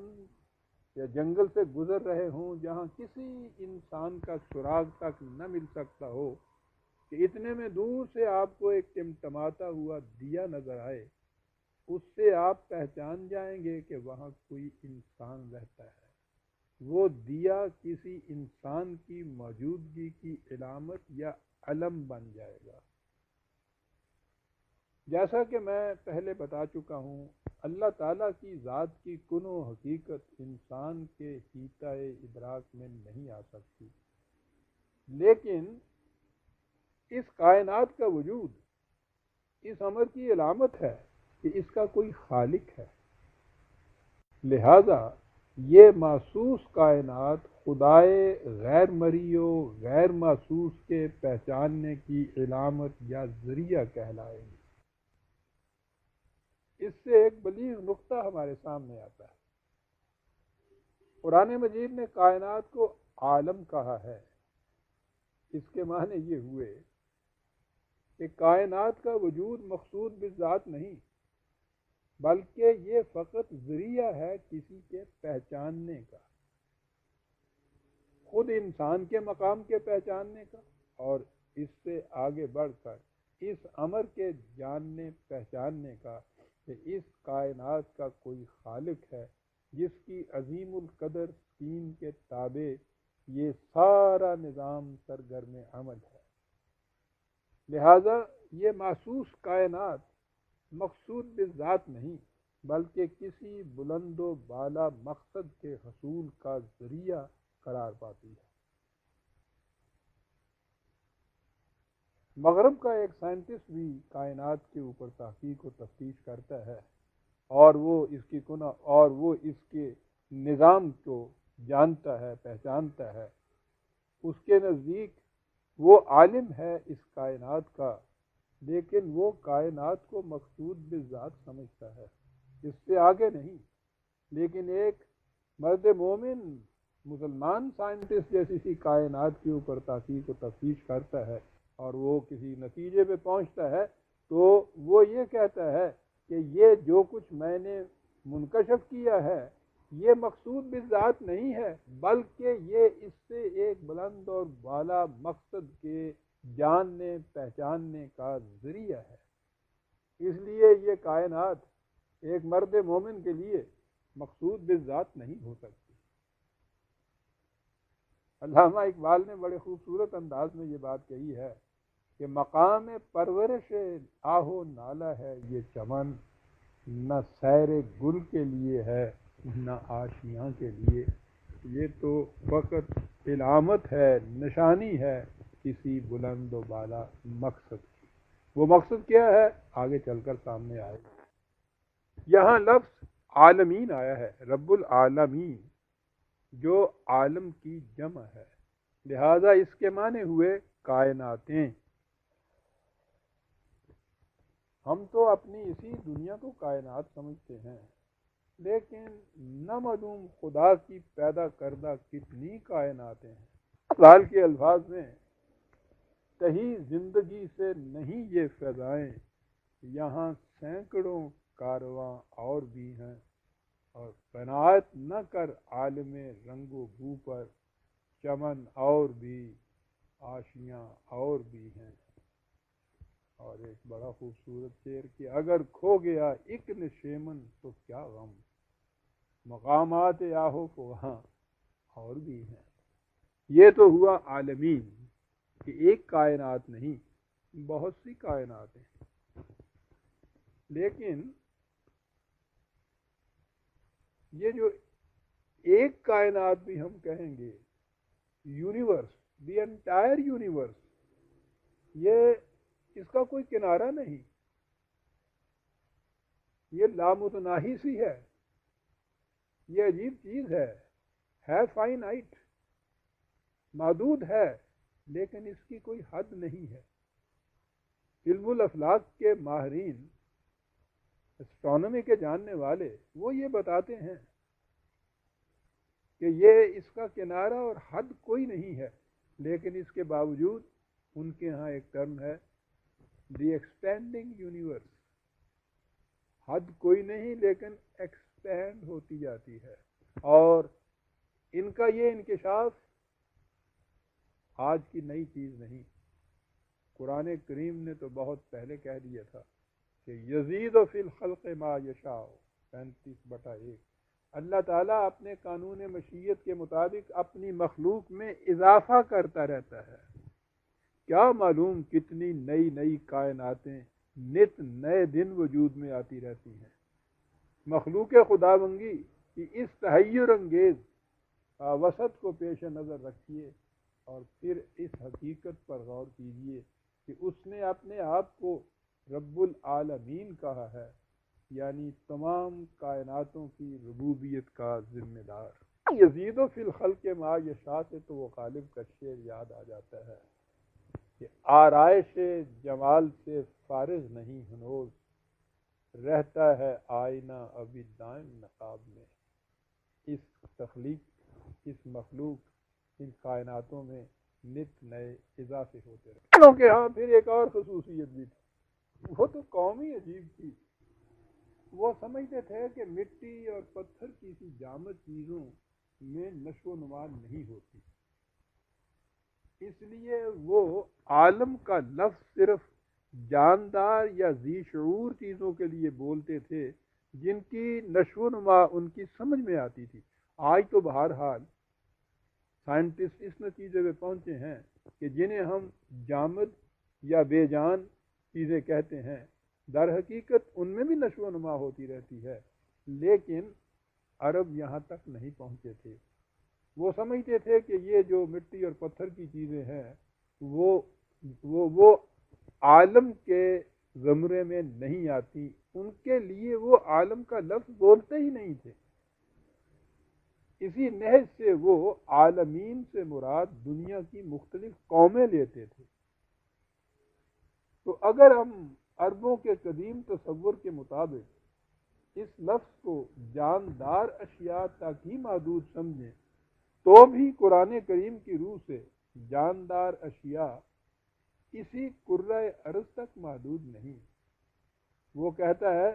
S1: یا جنگل سے گزر رہے ہوں جہاں کسی انسان کا سراغ تک نہ مل سکتا ہو، کہ اتنے میں دور سے آپ کو ایک ٹمٹماتا ہوا دیا نظر آئے، اس سے آپ پہچان جائیں گے کہ وہاں کوئی انسان رہتا ہے. وہ دیا کسی انسان کی موجودگی کی علامت یا علم بن جائے گا. جیسا کہ میں پہلے بتا چکا ہوں، اللہ تعالیٰ کی ذات کی کن و حقیقت انسان کے حیطہ ادراک میں نہیں آ سکتی، لیکن اس کائنات کا وجود اس امر کی علامت ہے کہ اس کا کوئی خالق ہے. لہذا یہ محسوس کائنات خدائے غیر مرئی و غیر محسوس کے پہچاننے کی علامت یا ذریعہ کہلائے گی. اس سے ایک بلیغ نقطہ ہمارے سامنے آتا ہے. قرآن مجید نے کائنات کو عالم کہا ہے. اس کے معنی یہ ہوئے کہ کائنات کا وجود مقصود بالذات نہیں، بلکہ یہ فقط ذریعہ ہے کسی کے پہچاننے کا، خود انسان کے مقام کے پہچاننے کا، اور اس سے آگے بڑھ کر اس امر کے جاننے پہچاننے کا کہ اس کائنات کا کوئی خالق ہے جس کی عظیم القدر سکیم کے تابع یہ سارا نظام سرگرم عمل ہے. لہذا یہ محسوس کائنات مقصود بالذات نہیں، بلکہ کسی بلند و بالا مقصد کے حصول کا ذریعہ قرار پاتی ہے. مغرب کا ایک سائنٹسٹ بھی کائنات کے اوپر تحقیق و تفتیش کرتا ہے، اور وہ اس کی کنہ اور وہ اس کے نظام کو جانتا ہے، پہچانتا ہے. اس کے نزدیک وہ عالم ہے اس کائنات کا، لیکن وہ کائنات کو مقصود بالذات سمجھتا ہے، اس سے آگے نہیں. لیکن ایک مرد مومن مسلمان سائنٹسٹ جیسی سی کائنات کے اوپر تحقیق و تفتیش کرتا ہے اور وہ کسی نتیجے پہ پہنچتا ہے تو وہ یہ کہتا ہے کہ یہ جو کچھ میں نے منکشف کیا ہے یہ مقصود بالذات نہیں ہے، بلکہ یہ اس سے ایک بلند اور بالا مقصد کے جاننے پہچاننے کا ذریعہ ہے. اس لیے یہ کائنات ایک مرد مومن کے لیے مقصود بالذات نہیں ہو سکتی. علامہ اقبال نے بڑے خوبصورت انداز میں یہ بات کہی ہے کہ مقام پرورش آہو نالہ ہے یہ چمن، نہ سیر گل کے لیے ہے نہ آشیاں کے لیے. یہ تو فقط علامت ہے، نشانی ہے کسی بلند و بالا مقصد کی. وہ مقصد کیا ہے آگے چل کر سامنے آئے گا. یہاں لفظ عالمین آیا ہے، رب العالمین، جو عالم کی جمع ہے، لہذا اس کے معنی ہوئے کائناتیں. ہم تو اپنی اسی دنیا کو کائنات سمجھتے ہیں، لیکن نہ معلوم خدا کی پیدا کردہ کتنی کائناتیں ہیں۔ مثال کے الفاظ میں، کہیں زندگی سے نہیں یہ فضائیں، یہاں سینکڑوں کارواں اور بھی ہیں، اور قناعت نہ کر عالم رنگ و بو پر، چمن اور بھی آشیاں اور بھی ہیں۔ اور ایک بڑا خوبصورت شعر کہ اگر کھو گیا ایک نشیمن تو کیا غم، مقامات آہو وہاں اور بھی ہیں۔ یہ تو ہوا عالمین کہ ایک کائنات نہیں، بہت سی کائنات ہیں، لیکن یہ جو ایک کائنات بھی ہم کہیں گے، یونیورس، دی انٹائر یونیورس، یہ اس کا کوئی کنارہ نہیں، یہ لامتناہی سی ہے، یہ عجیب چیز ہے فائنائٹ، محدود ہے، لیکن اس کی کوئی حد نہیں ہے۔ علم الافلاک کے ماہرین، اسٹرانومی کے جاننے والے، وہ یہ بتاتے ہیں کہ یہ اس کا کنارہ اور حد کوئی نہیں ہے، لیکن اس کے باوجود ان کے ہاں ایک ٹرم ہے، دی ایکسپینڈنگ یونیورس، حد کوئی نہیں لیکن ایکسپینڈ ہوتی جاتی ہے۔ اور ان کا یہ انکشاف آج کی نئی چیز نہیں، قرآن کریم نے تو بہت پہلے کہہ دیا تھا کہ یزید فی الخلق ما یشاء، 35/1، اللہ تعالیٰ اپنے قانون مشیت کے مطابق اپنی مخلوق میں اضافہ کرتا رہتا ہے۔ کیا معلوم کتنی نئی نئی کائناتیں نت نئے دن وجود میں آتی رہتی ہیں۔ مخلوق خداوندی کی اس تحیر انگیز وسعت کو پیش نظر رکھیے اور پھر اس حقیقت پر غور کیجیے کہ اس نے اپنے آپ کو رب العالمین کہا ہے، یعنی تمام کائناتوں کی ربوبیت کا ذمہ دار۔ یزید فی الخلق ما یشاء سے تو وہ غالب کا شعر یاد آ جاتا ہے کہ آرائش جمال سے فارغ نہیں ہنوز، رہتا ہے آئینہ ابھی دائم نقاب میں۔ اس تخلیق، اس مخلوق، ان کائناتوں میں نت نئے اضافے ہوتے رہے۔ کیونکہ ہاں پھر ایک اور خصوصیت بھی تھی، وہ تو قوم ہی عجیب تھی، وہ سمجھتے تھے کہ مٹی اور پتھر کی سی جامد چیزوں میں نشو و نما نہیں ہوتی، اس لیے وہ عالم کا لفظ صرف جاندار یا ذی شعور چیزوں کے لیے بولتے تھے جن کی نشو و نما ان کی سمجھ میں آتی تھی۔ آج تو بہرحال سائنٹسٹ اس نتیجے پہ پہنچے ہیں کہ جنہیں ہم جامد یا بے جان چیزیں کہتے ہیں، در حقیقت ان میں بھی نشو و نما ہوتی رہتی ہے، لیکن عرب یہاں تک نہیں پہنچے تھے۔ وہ سمجھتے تھے کہ یہ جو مٹی اور پتھر کی چیزیں ہیں وہ عالم کے زمرے میں نہیں آتی، ان کے لیے وہ عالم کا لفظ بولتے ہی نہیں تھے۔ اسی نہج سے وہ عالمین سے مراد دنیا کی مختلف قومیں لیتے تھے۔ تو اگر ہم عربوں کے قدیم تصور کے مطابق اس لفظ کو جاندار اشیاء تک ہی محدود سمجھیں تو بھی قرآن کریم کی روح سے جاندار اشیاء اسی کرۂ ارض تک محدود نہیں۔ وہ کہتا ہے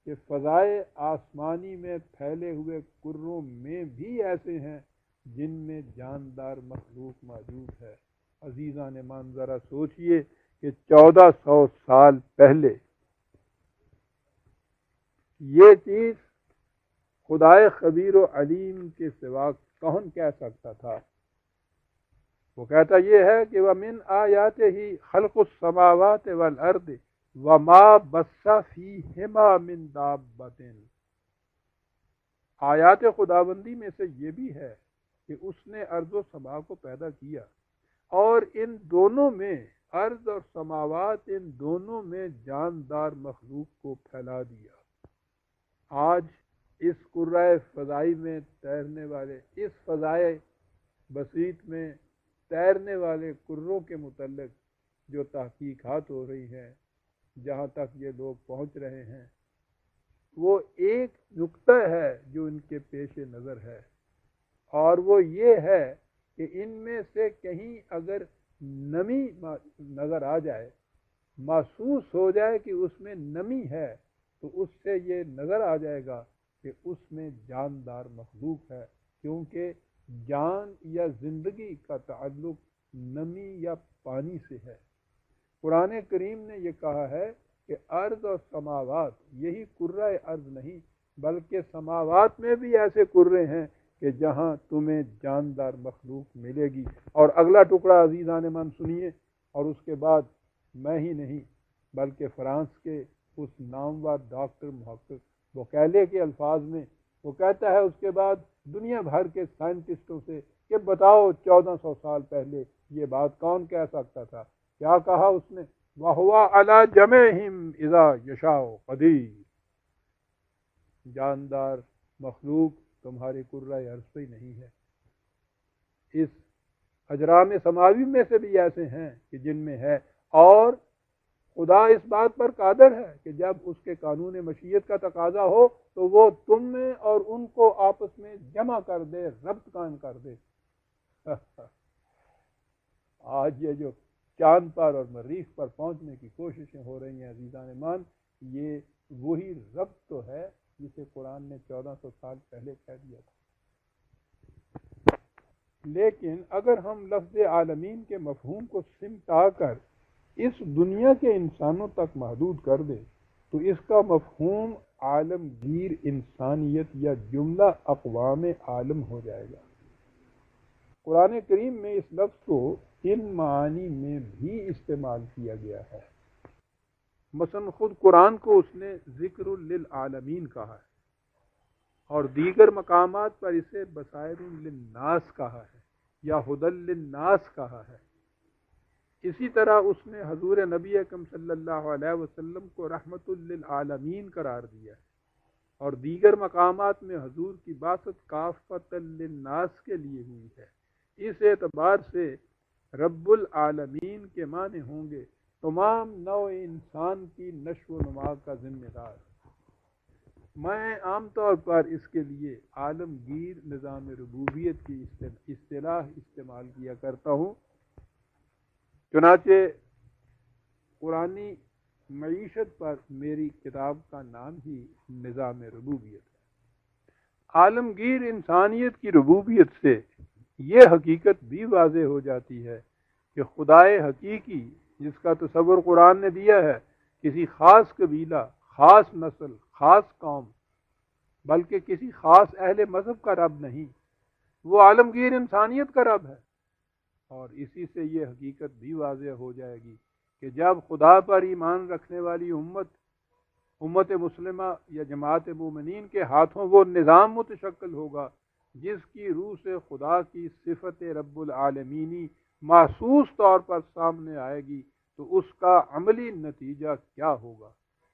S1: کہ فضائے آسمانی میں پھیلے ہوئے کروں میں بھی ایسے ہیں جن میں جاندار مخلوق موجود ہے۔ عزیزان مان ذرا سوچئے کہ 1400 سال پہلے یہ چیز خدائے خبیر و علیم کے سوا کون کہہ سکتا تھا؟ وہ کہتا یہ ہے کہ وَمِنْ آیَاتِهِ خَلْقُ السَّمَاوَاتِ وَالْأَرْضِ وَمَا بَثَّ فِيهِمَا مِنْ دَابَّةٍ۔ آیات خداوندی میں سے یہ بھی ہے کہ اس نے ارض و سما کو پیدا کیا، اور ان دونوں میں، ارض اور سماوات، ان دونوں میں جاندار مخلوق کو پھیلا دیا۔ آج اس کرۂ فضائی میں تیرنے والے، اس فضائے بسیط میں تیرنے والے کروں کے متعلق جو تحقیقات ہو رہی ہیں، جہاں تک یہ لوگ پہنچ رہے ہیں وہ ایک نقطہ ہے جو ان کے پیش نظر ہے، اور وہ یہ ہے کہ ان میں سے کہیں اگر نمی نظر آ جائے، محسوس ہو جائے کہ اس میں نمی ہے، تو اس سے یہ نظر آ جائے گا کہ اس میں جاندار مخلوق ہے، کیونکہ جان یا زندگی کا تعلق نمی یا پانی سے ہے۔ قرآن کریم نے یہ کہا ہے کہ ارض اور سماوات، یہی کرۂ ارض نہیں بلکہ سماوات میں بھی ایسے کرے ہیں کہ جہاں تمہیں جاندار مخلوق ملے گی۔ اور اگلا ٹکڑا عزیزان من سنیے، اور اس کے بعد میں ہی نہیں بلکہ فرانس کے اس نامور ڈاکٹر محقق وکیلے کے الفاظ میں وہ کہتا ہے اس کے بعد دنیا بھر کے سائنٹسٹوں سے کہ بتاؤ 1400 سال پہلے یہ بات کون کہہ سکتا تھا؟ کیا کہا اس نے؟ وَهُوَ عَلَى جَمْعِهِمْ إِذَا يَشَاءُ قَدِيرٌ۔ جاندار مخلوق تمہارے کرۂ ارض پہ نہیں ہے، اس اجرام سماوی میں سے بھی ایسے ہیں کہ جن میں ہے، اور خدا اس بات پر قادر ہے کہ جب اس کے قانون مشیت کا تقاضا ہو تو وہ تم میں اور ان کو آپس میں جمع کر دے، ربط قائم کر دے۔ آج یہ جو چاند پر اور مریخ پر پہنچنے کی کوششیں ہو رہی ہیں عزیزان مان، یہ وہی ربط تو ہے جسے قرآن نے 1400 سال پہلے کہہ دیا تھا۔ لیکن اگر ہم لفظ عالمین کے مفہوم کو سمٹا کر اس دنیا کے انسانوں تک محدود کر دیں تو اس کا مفہوم عالمگیر انسانیت یا جملہ اقوام عالم ہو جائے گا۔ قرآن کریم میں اس لفظ کو ان معانی میں بھی استعمال کیا گیا ہے۔ مثلا خود قرآن کو اس نے ذکر للعالمین کہا ہے، اور دیگر مقامات پر اسے بصائر للناس کہا ہے یا ہدی للناس کہا ہے۔ اسی طرح اس نے حضور نبی اکرم صلی اللہ علیہ وسلم کو رحمت للعالمین قرار دیا ہے، اور دیگر مقامات میں حضور کی بعثت کافۃ للناس کے لیے ہوئی ہے۔ اس اعتبار سے رب العالمین کے معنی ہوں گے تمام نوع انسان کی نشو و نما کا ذمہ دار۔ میں عام طور پر اس کے لیے عالمگیر نظام ربوبیت کی اصطلاح استعمال کیا کرتا ہوں، چنانچہ قرآنی معیشت پر میری کتاب کا نام ہی نظام ربوبیت ہے۔ عالمگیر انسانیت کی ربوبیت سے یہ حقیقت بھی واضح ہو جاتی ہے کہ خدائے حقیقی جس کا تصور قرآن نے دیا ہے کسی خاص قبیلہ، خاص نسل، خاص قوم، بلکہ کسی خاص اہل مذہب کا رب نہیں، وہ عالمگیر انسانیت کا رب ہے۔ اور اسی سے یہ حقیقت بھی واضح ہو جائے گی کہ جب خدا پر ایمان رکھنے والی امت مسلمہ یا جماعت مومنین کے ہاتھوں وہ نظام متشکل ہوگا جس کی روح سے خدا کی صفت رب العالمینی محسوس طور پر سامنے آئے گی، تو اس کا عملی نتیجہ کیا ہوگا؟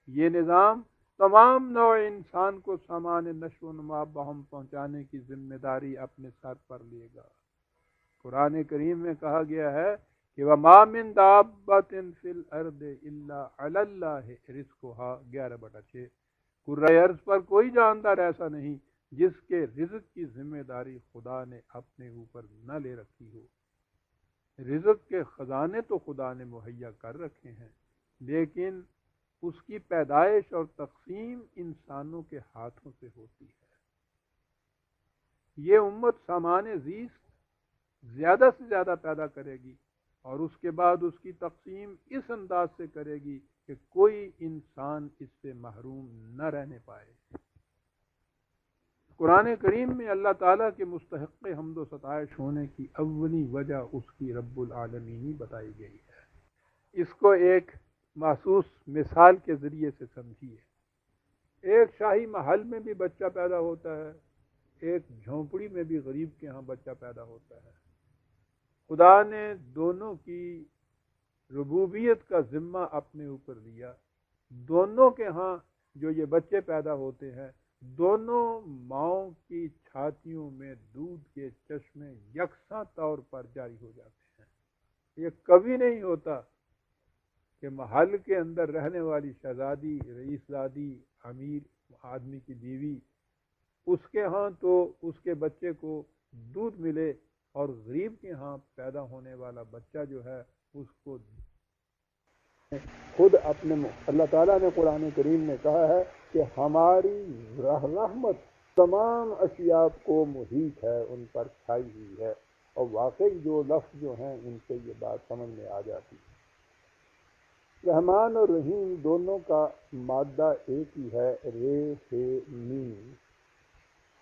S1: یہ نظام تمام نوع انسان کو سامان نشو و نما بہم پہنچانے کی ذمہ داری اپنے سر پر لے گا۔ قرآن کریم میں کہا گیا ہے کہ وَمَا مِن دَابَّةٍ فِي الْأَرْضِ إِلَّا عَلَى اللَّهِ رِزْقُهَا 11/6۔ کرۂ ارض پر کوئی جاندار ایسا نہیں جس کے رزق کی ذمہ داری خدا نے اپنے اوپر نہ لے رکھی ہو۔ رزق کے خزانے تو خدا نے مہیا کر رکھے ہیں، لیکن اس کی پیدائش اور تقسیم انسانوں کے ہاتھوں سے ہوتی ہے۔ یہ امت سامان زیست زیادہ سے زیادہ پیدا کرے گی، اور اس کے بعد اس کی تقسیم اس انداز سے کرے گی کہ کوئی انسان اس سے محروم نہ رہنے پائے۔ قرآن کریم میں اللہ تعالیٰ کے مستحق حمد و ستائش ہونے کی اولی وجہ اس کی رب العالمینی بتائی گئی ہے۔ اس کو ایک محسوس مثال کے ذریعے سے سمجھیے۔ ایک شاہی محل میں بھی بچہ پیدا ہوتا ہے، ایک جھونپڑی میں بھی غریب کے ہاں بچہ پیدا ہوتا ہے۔ خدا نے دونوں کی ربوبیت کا ذمہ اپنے اوپر لیا۔ دونوں کے ہاں جو یہ بچے پیدا ہوتے ہیں، دونوں ماؤں کی چھاتیوں میں دودھ کے چشمے یکساں طور پر جاری ہو جاتے ہیں۔ یہ کبھی نہیں ہوتا کہ محل کے اندر رہنے والی شہزادی، رئیس زادی، امیر آدمی کی بیوی، اس کے ہاں تو اس کے بچے کو دودھ ملے، اور غریب کے ہاں پیدا ہونے والا بچہ جو ہے اس کو خود اپنے اللہ تعالیٰ نے قرآن کریم میں کہا ہے کہ ہماری رحمت تمام اشیاء کو محیط ہے، ان پر چھائی ہوئی ہے، اور واقعی جو لفظ جو ہیں ان سے یہ بات سمجھ میں آ جاتی ہے۔ رحمان اور رحیم دونوں کا مادہ ایک ہی ہے، رے ہے میم،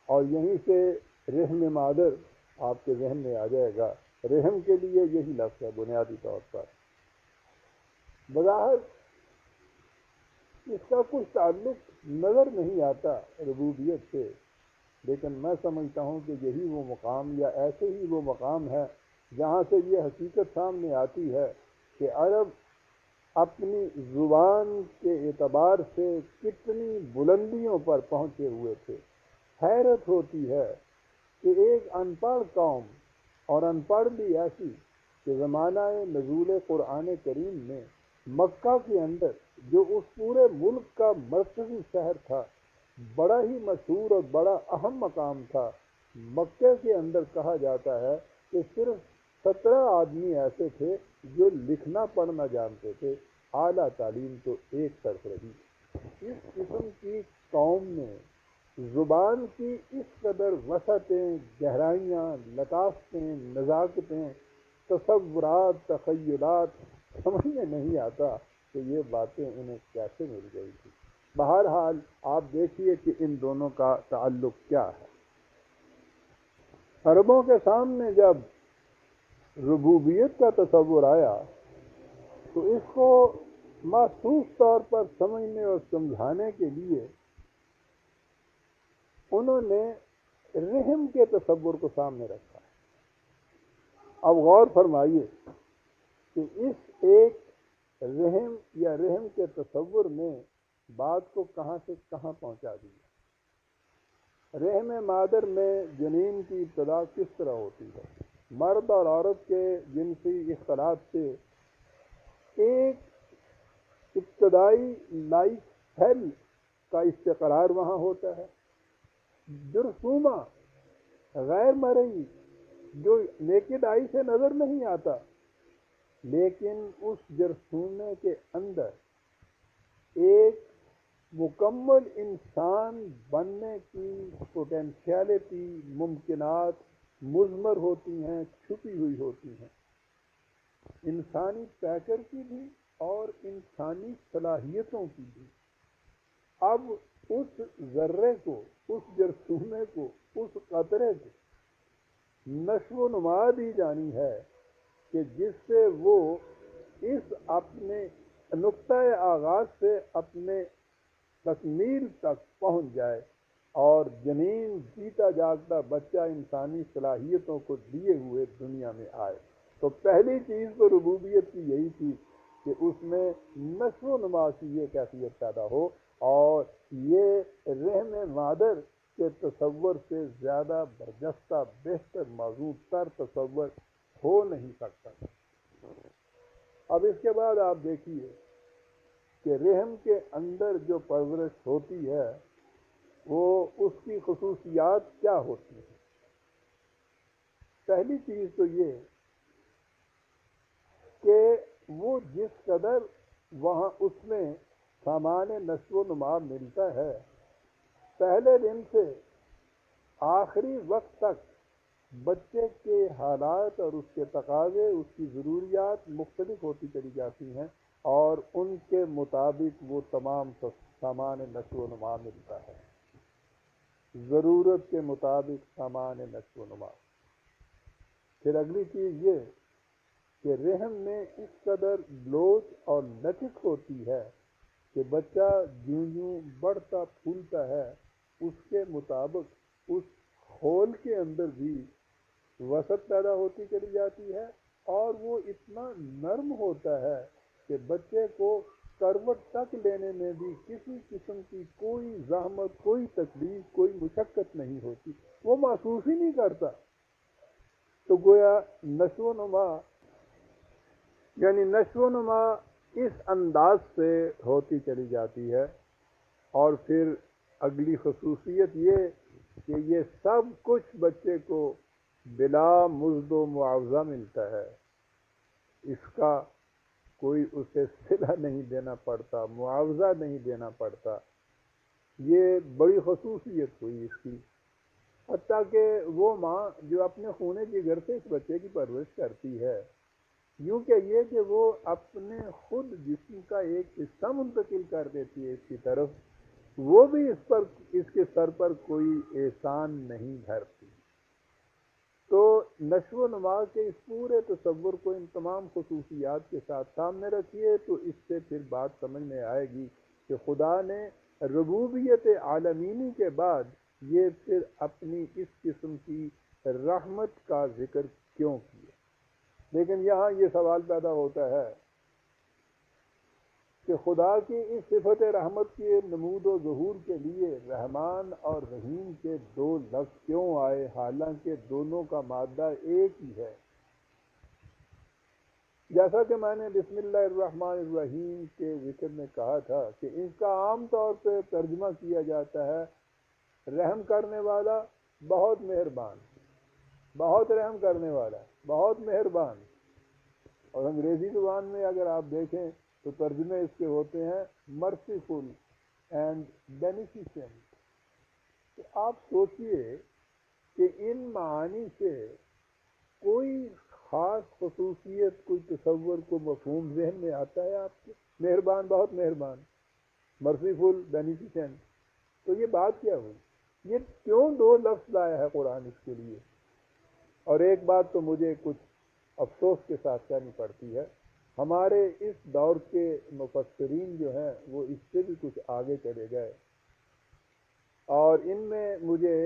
S1: اور یہیں سے رحم مادر آپ کے ذہن میں آ جائے گا۔ رحم کے لیے یہی لفظ ہے بنیادی طور پر۔ بظاہر اس کا کچھ تعلق نظر نہیں آتا ربوبیت سے، لیکن میں سمجھتا ہوں کہ یہی وہ مقام، یا ایسے ہی وہ مقام ہے جہاں سے یہ حقیقت سامنے آتی ہے کہ عرب اپنی زبان کے اعتبار سے کتنی بلندیوں پر پہنچے ہوئے تھے۔ حیرت ہوتی ہے کہ ایک ان پڑھ قوم، اور ان پڑھ بھی ایسی کہ زمانہ نزول قرآن کریم میں مکہ کے اندر، جو اس پورے ملک کا مرکزی شہر تھا، بڑا ہی مشہور اور بڑا اہم مقام تھا، مکے کے اندر کہا جاتا ہے کہ صرف 17 آدمی ایسے تھے جو لکھنا پڑھنا جانتے تھے، اعلیٰ تعلیم تو ایک طرف رہی۔ اس قسم کی قوم میں زبان کی اس قدر وسعتیں، گہرائیاں، لطافتیں، نزاکتیں، تصورات، تخیلات، سمجھ میں نہیں آتا کہ یہ باتیں انہیں کیسے مل گئی تھی۔ بہرحال آپ دیکھیے کہ ان دونوں کا تعلق کیا ہے۔ عربوں کے سامنے جب ربوبیت کا تصور آیا تو اس کو محسوس طور پر سمجھنے اور سمجھانے کے لیے انہوں نے رحم کے تصور کو سامنے رکھا۔ اب غور فرمائیے کہ اس ایک رحم یا رحم کے تصور نے بات کو کہاں سے کہاں پہنچا دیا۔ رحم مادر میں جنین کی ابتدا کس طرح ہوتی ہے؟ مرد اور عورت کے جنسی اختلاط سے ایک ابتدائی لائف سیل کا استقرار وہاں ہوتا ہے، جرثومہ غیر مرئی جو نیکڈ آئی سے نظر نہیں آتا، لیکن اس جرثومے کے اندر ایک مکمل انسان بننے کی پوٹینشیلٹی، ممکنات مضمر ہوتی ہیں، چھپی ہوئی ہوتی ہیں، انسانی پیکر کی بھی اور انسانی صلاحیتوں کی بھی۔ اب اس ذرے کو، اس جرثومے کو، اس قطرے کو نشو و نما دی جانی ہے کہ جس سے وہ اس اپنے نقطۂ آغاز سے اپنے تکمیل تک پہنچ جائے، اور جنین جیتا جاگتا بچہ انسانی صلاحیتوں کو لیے ہوئے دنیا میں آئے۔ تو پہلی چیز تو ربوبیت کی یہی تھی کہ اس میں نشو و نما کی یہ کیفیت پیدا ہو، اور یہ رحم مادر کے تصور سے زیادہ برجستہ، بہتر، موزوں تر تصور ہو نہیں سکتا۔ اب اس کے بعد آپ دیکھیے کہ رحم کے اندر جو پرورش ہوتی ہے وہ اس کی خصوصیات کیا ہوتی ہیں۔ پہلی چیز تو یہ کہ وہ جس قدر وہاں اس میں سامان نشو و نما ملتا ہے، پہلے دن سے آخری وقت تک بچے کے حالات اور اس کے تقاضے، اس کی ضروریات مختلف ہوتی چلی جاتی ہیں، اور ان کے مطابق وہ تمام سامان نشو و نما ملتا ہے، ضرورت کے مطابق سامان نشو و نما۔ پھر اگلی چیز یہ کہ رحم میں اس قدر لوچ اور لچک ہوتی ہے کہ بچہ جوں جوں بڑھتا پھولتا ہے اس کے مطابق اس خول کے اندر بھی وسعت پیدا ہوتی چلی جاتی ہے، اور وہ اتنا نرم ہوتا ہے کہ بچے کو کروٹ تک لینے میں بھی کسی قسم کی کوئی زحمت، کوئی تکلیف، کوئی مشقت نہیں ہوتی، وہ محسوس ہی نہیں کرتا۔ تو گویا نشو و نما، یعنی نشو و نما اس انداز سے ہوتی چلی جاتی ہے. اور پھر اگلی خصوصیت یہ کہ یہ سب کچھ بچے کو بلا مزد و معاوضہ ملتا ہے. اس کا کوئی اسے صلہ نہیں دینا پڑتا، معاوضہ نہیں دینا پڑتا. یہ بڑی خصوصیت ہوئی اس کی. حتیٰ کہ وہ ماں جو اپنے خون جگر سے اس بچے کی پرورش کرتی ہے، یوں کہیے کہ وہ اپنے خود جسم کا ایک حصہ منتقل کر دیتی ہے اس کی طرف، وہ بھی اس کے سر پر کوئی احسان نہیں دھرتی. تو نشو و نما کے اس پورے تصور کو ان تمام خصوصیات کے ساتھ سامنے رکھیے تو اس سے پھر بات سمجھ میں آئے گی کہ خدا نے ربوبیت عالمینی کے بعد یہ پھر اپنی اس قسم کی رحمت کا ذکر کیوں کیا. لیکن یہاں یہ سوال پیدا ہوتا ہے کہ خدا کی اس صفت رحمت کے نمود و ظہور کے لیے رحمان اور رحیم کے دو لفظ کیوں آئے، حالانکہ دونوں کا مادہ ایک ہی ہے. جیسا کہ میں نے بسم اللہ الرحمن الرحیم کے ذکر میں کہا تھا کہ اس کا عام طور پہ ترجمہ کیا جاتا ہے رحم کرنے والا، بہت مہربان، بہت رحم کرنے والا، بہت مہربان. اور انگریزی زبان میں اگر آپ دیکھیں تو ترجمے اس کے ہوتے ہیں مرسیفل اینڈ بینیفیشنٹ. تو آپ سوچئے کہ ان معانی سے کوئی خاص خصوصیت، کوئی تصور، کو مفہوم ذہن میں آتا ہے آپ کے؟ مہربان، بہت مہربان، مرسیفل، بینیفیشنٹ. تو یہ بات کیا ہوئی؟ یہ کیوں دو لفظ لایا ہے قرآن اس کے لیے؟ اور ایک بات تو مجھے کچھ افسوس کے ساتھ کہنی پڑتی ہے، ہمارے اس دور کے مفسرین جو ہیں وہ اس سے بھی کچھ آگے چلے گئے، اور ان میں مجھے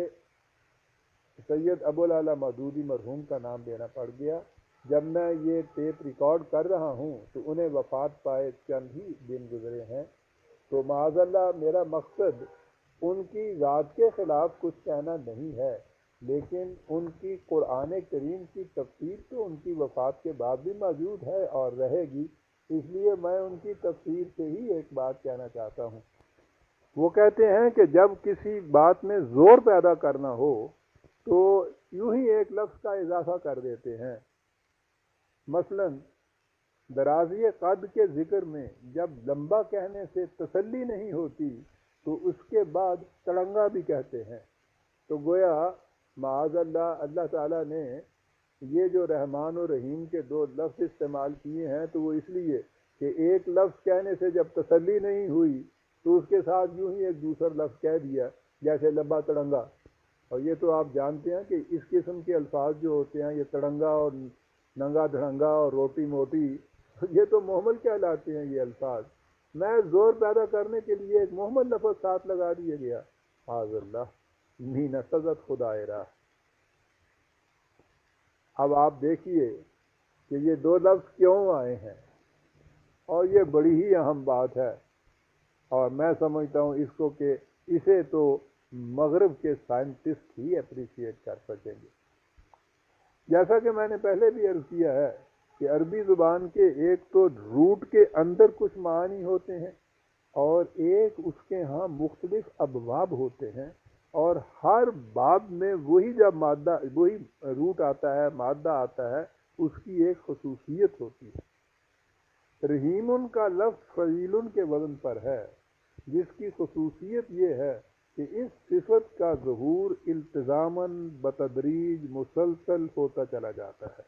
S1: سید ابوالعلا مودودی مرحوم کا نام لینا پڑ گیا. جب میں یہ ٹیپ ریکارڈ کر رہا ہوں تو انہیں وفات پائے چند ہی دن گزرے ہیں. تو معاذ اللہ میرا مقصد ان کی ذات کے خلاف کچھ کہنا نہیں ہے، لیکن ان کی قرآن کریم کی تفسیر تو ان کی وفات کے بعد بھی موجود ہے اور رہے گی. اس لیے میں ان کی تفسیر سے ہی ایک بات کہنا چاہتا ہوں. وہ کہتے ہیں کہ جب کسی بات میں زور پیدا کرنا ہو تو یوں ہی ایک لفظ کا اضافہ کر دیتے ہیں. مثلا درازی قد کے ذکر میں جب لمبا کہنے سے تسلی نہیں ہوتی تو اس کے بعد تڑنگا بھی کہتے ہیں. تو گویا معاذ اللہ، اللہ تعالیٰ نے یہ جو رحمان و رحیم کے دو لفظ استعمال کیے ہیں تو وہ اس لیے کہ ایک لفظ کہنے سے جب تسلی نہیں ہوئی تو اس کے ساتھ یوں ہی ایک دوسرا لفظ کہہ دیا، جیسے لمبا تڑنگا. اور یہ تو آپ جانتے ہیں کہ اس قسم کے الفاظ جو ہوتے ہیں، یہ تڑنگا اور ننگا دھڑنگا اور روٹی موٹی، یہ تو محمل کہلاتے ہیں یہ الفاظ. میں زور پیدا کرنے کے لیے ایک محمل لفظ ساتھ لگا دیا گیا. معاذ اللہ، مین سزت خدا راہ. اب آپ دیکھیے کہ یہ دو لفظ کیوں آئے ہیں، اور یہ بڑی ہی اہم بات ہے، اور میں سمجھتا ہوں اس کو کہ اسے تو مغرب کے سائنٹسٹ ہی اپریشیٹ کر سکیں گے. جیسا کہ میں نے پہلے بھی عرض کیا ہے کہ عربی زبان کے ایک تو روٹ کے اندر کچھ معانی ہوتے ہیں، اور ایک اس کے ہاں مختلف ابواب ہوتے ہیں، اور ہر باب میں وہی جب مادہ، وہی روٹ آتا ہے، مادہ آتا ہے، اس کی ایک خصوصیت ہوتی ہے. رحیم کا لفظ فعیل کے وزن پر ہے، جس کی خصوصیت یہ ہے کہ اس صفت کا ظہور التزاماً بتدریج مسلسل ہوتا چلا جاتا ہے.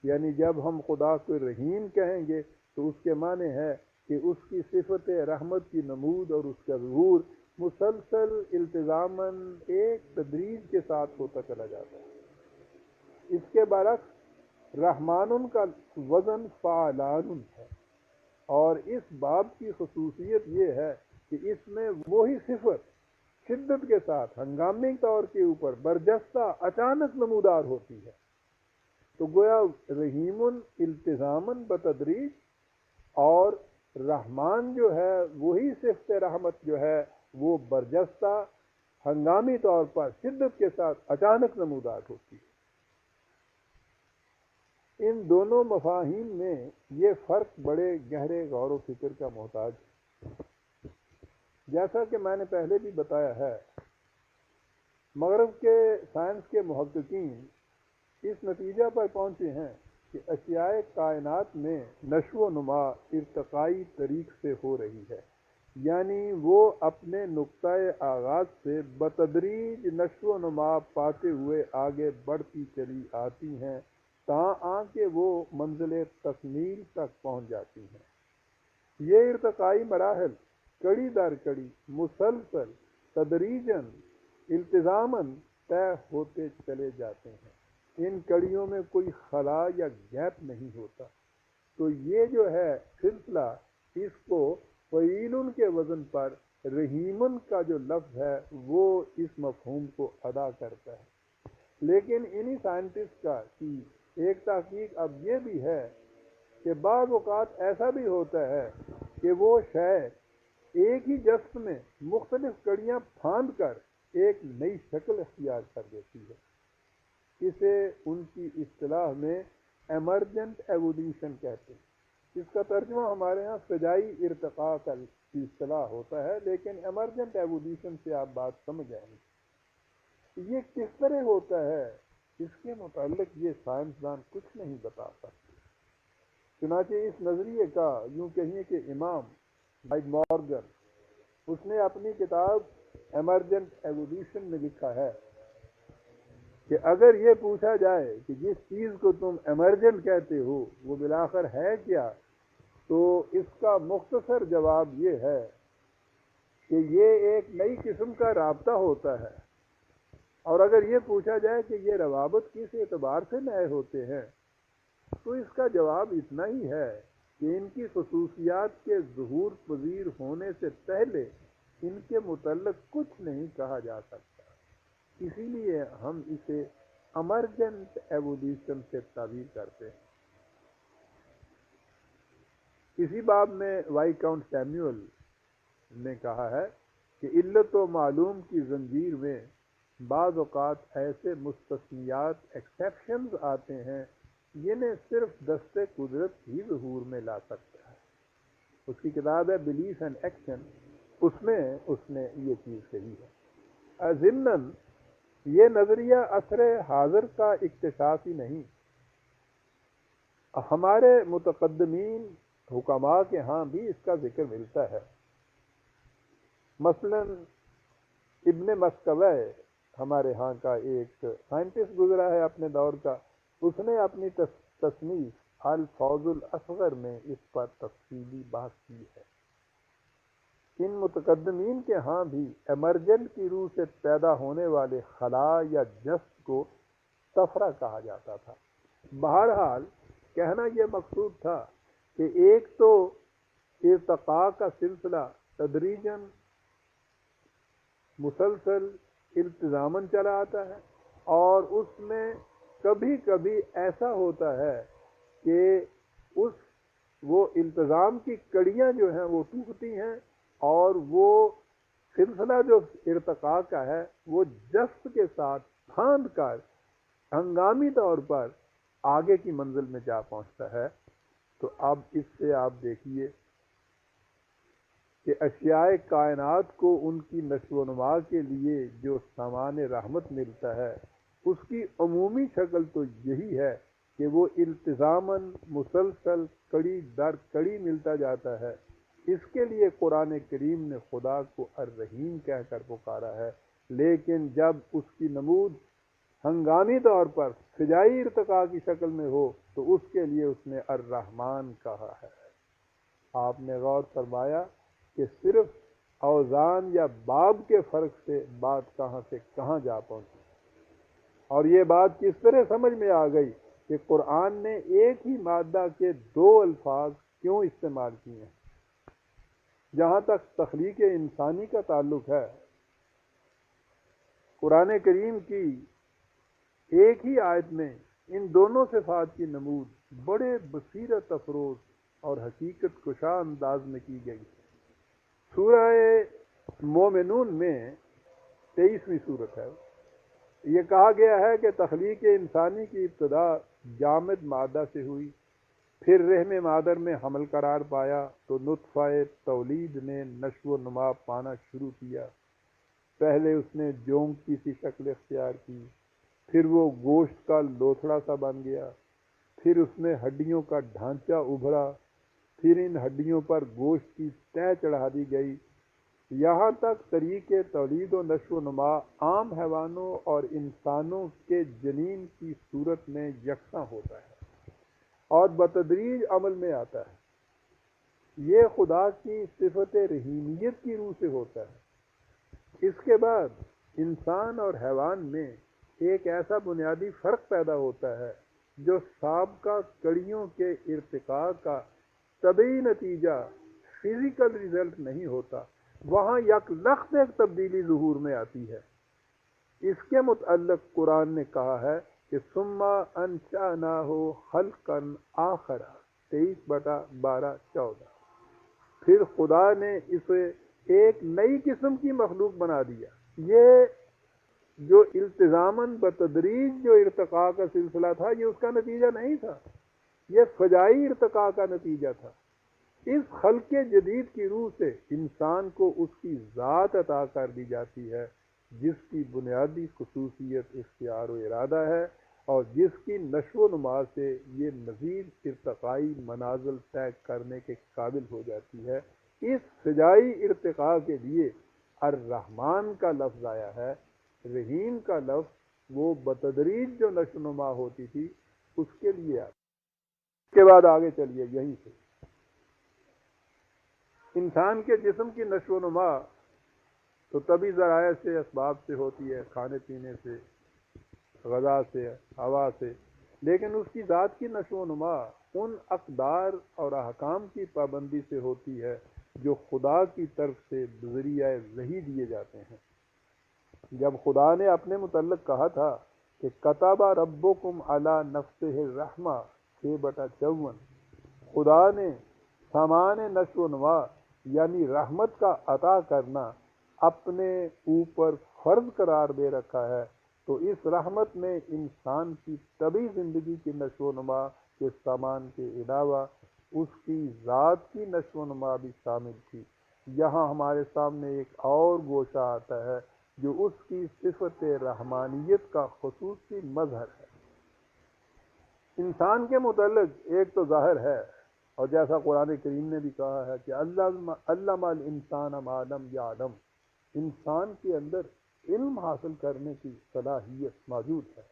S1: یعنی جب ہم خدا کو رحیم کہیں گے تو اس کے معنی ہے کہ اس کی صفت رحمت کی نمود اور اس کا ظہور مسلسل التزاماً ایک تدریج کے ساتھ ہوتا چلا جاتا ہے. اس کے برعکس رحمان کا وزن فعلان ہے، اور اس باب کی خصوصیت یہ ہے کہ اس میں وہی صفت شدت کے ساتھ ہنگامی طور کے اوپر برجستہ اچانک نمودار ہوتی ہے. تو گویا رحیم التزاماً بتدریج، اور رحمان جو ہے وہی صفت رحمت جو ہے وہ برجستہ ہنگامی طور پر شدت کے ساتھ اچانک نمودار ہوتی ہے. ان دونوں مفاہیم میں یہ فرق بڑے گہرے غور و فکر کا محتاج ہے۔ جیسا کہ میں نے پہلے بھی بتایا ہے، مغرب کے سائنس کے محققین اس نتیجہ پر پہنچے ہیں کہ اشیاء کائنات میں نشو و نما ارتقائی طریق سے ہو رہی ہے، یعنی وہ اپنے نقطۂ آغاز سے بتدریج نشو و نما پاتے ہوئے آگے بڑھتی چلی آتی ہیں تاں کہ وہ منزل تکمیل تک پہنچ جاتی ہیں۔ یہ ارتقائی مراحل کڑی در کڑی مسلسل تدریجاً التزاماً طے ہوتے چلے جاتے ہیں، ان کڑیوں میں کوئی خلا یا گیپ نہیں ہوتا۔ تو یہ جو ہے سلسلہ، اس کو فعیل کے وزن پر رحیمن کا جو لفظ ہے وہ اس مفہوم کو ادا کرتا ہے۔ لیکن انہی سائنٹسٹ کا کی ایک تحقیق اب یہ بھی ہے کہ بعض اوقات ایسا بھی ہوتا ہے کہ وہ شے ایک ہی جسم میں مختلف کڑیاں پھاند کر ایک نئی شکل اختیار کر دیتی ہے۔ اسے ان کی اصطلاح میں ایمرجنٹ ایوولوشن کہتے ہیں۔ اس کا ترجمہ ہمارے ہاں فضائی ارتقاء کا اصطلاح ہوتا ہے، لیکن ایمرجنٹ ایوولوشن سے آپ بات سمجھ جائیں گے۔ یہ کس طرح ہوتا ہے، اس کے متعلق یہ سائنسدان کچھ نہیں بتا سکتے۔ چنانچہ اس نظریے کا یوں کہیے کہ امام لائٹ مارگن، اس نے اپنی کتاب ایمرجنٹ ایوولوشن میں لکھا ہے کہ اگر یہ پوچھا جائے کہ جس چیز کو تم ایمرجنٹ کہتے ہو وہ بالآخر ہے کیا، تو اس کا مختصر جواب یہ ہے کہ یہ ایک نئی قسم کا رابطہ ہوتا ہے۔ اور اگر یہ پوچھا جائے کہ یہ روابط کس اعتبار سے نئے ہوتے ہیں، تو اس کا جواب اتنا ہی ہے کہ ان کی خصوصیات کے ظہور پذیر ہونے سے پہلے ان کے متعلق کچھ نہیں کہا جا سکتا۔ اسی لیے ہم اسے ایمرجنٹ ایوولوشن سے تعبیر کرتے ہیں۔ اسی باب میں وائسکاؤنٹ سیموئل نے کہا ہے کہ علت و معلوم کی زنجیر میں بعض اوقات ایسے مستثنیات ایکسیپشنز آتے ہیں جنہیں صرف دست قدرت ہی ظہور میں لا سکتا ہے۔ اس کی کتاب ہے بلیف اینڈ ایکشن، اس میں اس نے یہ چیز کہی ہے۔ ضمناً یہ نظریہ عصر حاضر کا اکتشاف ہی نہیں، ہمارے متقدمین حکماء کے ہاں بھی اس کا ذکر ملتا ہے۔ مثلا ابن مسکوہ ہمارے ہاں کا ایک سائنٹسٹ گزرا ہے اپنے دور کا، اس نے اپنی تصنیف الفوز الاصغر میں اس پر تفصیلی بحث کی ہے۔ ان متقدمین کے ہاں بھی ایمرجنٹ کی روح سے پیدا ہونے والے خلا یا جست کو طفرہ کہا جاتا تھا۔ بہرحال کہنا یہ مقصود تھا کہ ایک تو ارتقاء کا سلسلہ تدریجاً مسلسل التزاماً چلا آتا ہے، اور اس میں کبھی کبھی ایسا ہوتا ہے کہ وہ التزام کی کڑیاں جو ہیں وہ ٹوٹتی ہیں، اور وہ سلسلہ جو ارتقاء کا ہے وہ جست کے ساتھ پھاند کر ہنگامی طور پر آگے کی منزل میں جا پہنچتا ہے۔ تو اب اس سے آپ دیکھیے کہ اشیاء کائنات کو ان کی نشو و نما کے لیے جو سامان رحمت ملتا ہے، اس کی عمومی شکل تو یہی ہے کہ وہ التزاماً مسلسل کڑی در کڑی ملتا جاتا ہے۔ اس کے لیے قرآن کریم نے خدا کو الرحیم کہہ کر پکارا ہے، لیکن جب اس کی نمود ہنگامی طور پر فضائی ارتقاء کی شکل میں ہو تو اس کے لیے اس نے الرحمن کہا ہے۔ آپ نے غور فرمایا کہ صرف اوزان یا باب کے فرق سے بات کہاں سے کہاں جا پہنچی، اور یہ بات کس طرح سمجھ میں آ گئی کہ قرآن نے ایک ہی مادہ کے دو الفاظ کیوں استعمال کیے ہیں۔ جہاں تک تخلیق انسانی کا تعلق ہے، قرآن کریم کی ایک ہی آیت میں ان دونوں صفات کی نمود بڑے بصیرت افروز اور حقیقت کشا انداز میں کی گئی۔ سورہ مومنون میں 23ویں سورت ہے، یہ کہا گیا ہے کہ تخلیق انسانی کی ابتدا جامد مادہ سے ہوئی، پھر رحم مادر میں حمل قرار پایا تو نطفہ تولید نے نشو و نما پانا شروع کیا۔ پہلے اس نے جونگ کی سی شکل اختیار کی، پھر وہ گوشت کا لوتھڑا سا بن گیا، پھر اس میں ہڈیوں کا ڈھانچہ ابھرا، پھر ان ہڈیوں پر گوشت کی تہ چڑھا دی گئی، یہاں تک طریق تولید و نشو و نما عام حیوانوں اور انسانوں کے جنین کی صورت میں یکساں ہوتا ہے اور بتدریج عمل میں آتا ہے۔ یہ خدا کی صفت رحیمیت کی روح سے ہوتا ہے۔ اس کے بعد انسان اور حیوان میں ایک ایسا بنیادی فرق پیدا ہوتا ہے جو سابقہ کڑیوں کے ارتقاء کا طبعی نتیجہ فزیکل ریزلٹ نہیں ہوتا، وہاں یک لخت ایک تبدیلی ظہور میں آتی ہے۔ اس کے متعلق قرآن نے کہا ہے کہ ثم انشأناہ خلقا آخر 23/12-14۔ پھر خدا نے اسے ایک نئی قسم کی مخلوق بنا دیا۔ یہ جو التزاماً بتدریج جو ارتقاء کا سلسلہ تھا، یہ اس کا نتیجہ نہیں تھا، یہ فجائی ارتقاء کا نتیجہ تھا۔ اس خلق جدید کی روح سے انسان کو اس کی ذات عطا کر دی جاتی ہے، جس کی بنیادی خصوصیت اختیار و ارادہ ہے اور جس کی نشو و نما سے یہ مزید ارتقائی منازل طے کرنے کے قابل ہو جاتی ہے۔ اس فجائی ارتقاء کے لیے الرحمن کا لفظ آیا ہے، رحیم کا لفظ وہ بتدریج جو نشو و نما ہوتی تھی اس کے لیے آیا۔ اس کے بعد آگے چلیے، یہیں سے انسان کے جسم کی نشو و نما تو طبی ذرائع سے، اسباب سے ہوتی ہے، کھانے پینے سے، غذا سے، ہوا سے، لیکن اس کی ذات کی نشو و نما ان اقدار اور احکام کی پابندی سے ہوتی ہے جو خدا کی طرف سے بذریعہ وحی دیے جاتے ہیں۔ جب خدا نے اپنے متعلق کہا تھا کہ کتب ربکم علی نفسہ الرحمہ 6/54، خدا نے سامان نشو و نما یعنی رحمت کا عطا کرنا اپنے اوپر فرض قرار دے رکھا ہے، تو اس رحمت میں انسان کی طبعی زندگی کی نشو و نما کے سامان کے علاوہ اس کی ذات کی نشو و نما بھی شامل تھی۔ یہاں ہمارے سامنے ایک اور گوشہ آتا ہے جو اس کی صفت رحمانیت کا خصوصی مظہر ہے۔ انسان کے متعلق ایک تو ظاہر ہے، اور جیسا قرآن کریم نے بھی کہا ہے کہ علم الانسان ما لم یعلم، انسان کے اندر علم حاصل کرنے کی صلاحیت موجود ہے۔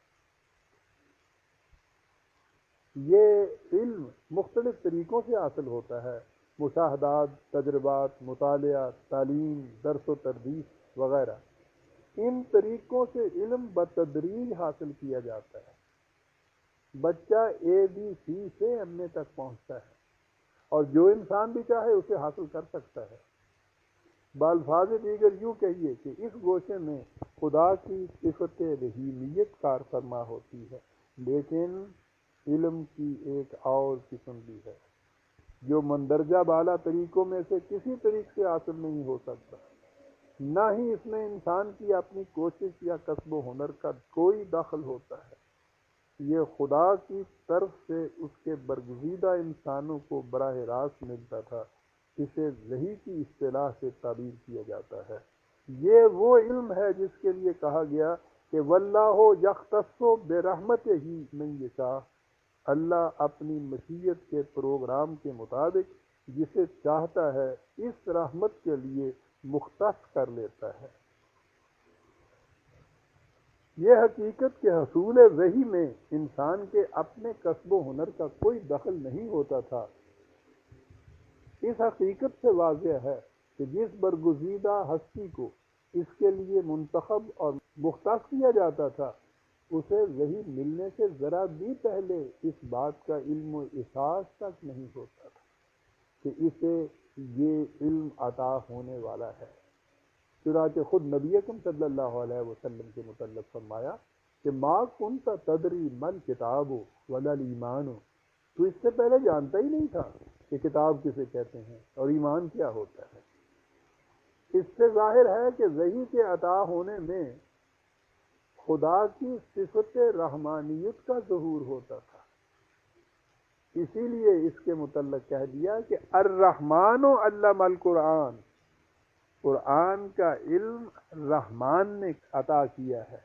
S1: یہ علم مختلف طریقوں سے حاصل ہوتا ہے، مشاہدات، تجربات، مطالعہ، تعلیم، درس و تدریس وغیرہ۔ ان طریقوں سے علم بتدریج حاصل کیا جاتا ہے۔ بچہ ABC سے ایم اے تک پہنچتا ہے، اور جو انسان بھی چاہے اسے حاصل کر سکتا ہے۔ بالفاظ دیگر یوں کہیے کہ اس گوشے میں خدا کی صفت رحیمیت کار فرما ہوتی ہے، لیکن علم کی ایک اور قسم بھی ہے جو مندرجہ بالا طریقوں میں سے کسی طریق سے حاصل نہیں ہو سکتا، نہ ہی اس میں انسان کی اپنی کوشش یا کسب و ہنر کا کوئی دخل ہوتا ہے۔ یہ خدا کی طرف سے اس کے برگزیدہ انسانوں کو براہ راست ملتا تھا، اسے وحی کی اصطلاح سے تعبیر کیا جاتا ہے۔ یہ وہ علم ہے جس کے لیے کہا گیا کہ واللہ یختص برحمتہ من یشاء، اللہ اپنی مشیت کے پروگرام کے مطابق جسے چاہتا ہے اس رحمت کے لیے مختص کر لیتا ہے۔ یہ حقیقت کہ حصول وحی میں انسان کے اپنے کسب و ہنر کا کوئی دخل نہیں ہوتا تھا، اس حقیقت سے واضح ہے کہ جس برگزیدہ ہستی کو اس کے لیے منتخب اور مختص کیا جاتا تھا، اسے وحی ملنے سے ذرا بھی پہلے اس بات کا علم و احساس تک نہیں ہوتا تھا کہ اسے یہ علم عطا ہونے والا ہے۔ چنانچہ خود نبی اکرم صلی اللہ علیہ وسلم کے متعلق فرمایا کہ ما کنت تدری مل کتاب ولا الایمان، تو اس سے پہلے جانتا ہی نہیں تھا کہ کتاب کسے کہتے ہیں اور ایمان کیا ہوتا ہے۔ اس سے ظاہر ہے کہ وحی کے عطا ہونے میں خدا کی صفت رحمانیت کا ظہور ہوتا تھا۔ اسی لیے اس کے متعلق کہہ دیا کہ الرحمن علم القرآن، قرآن کا علم رحمان نے عطا کیا ہے،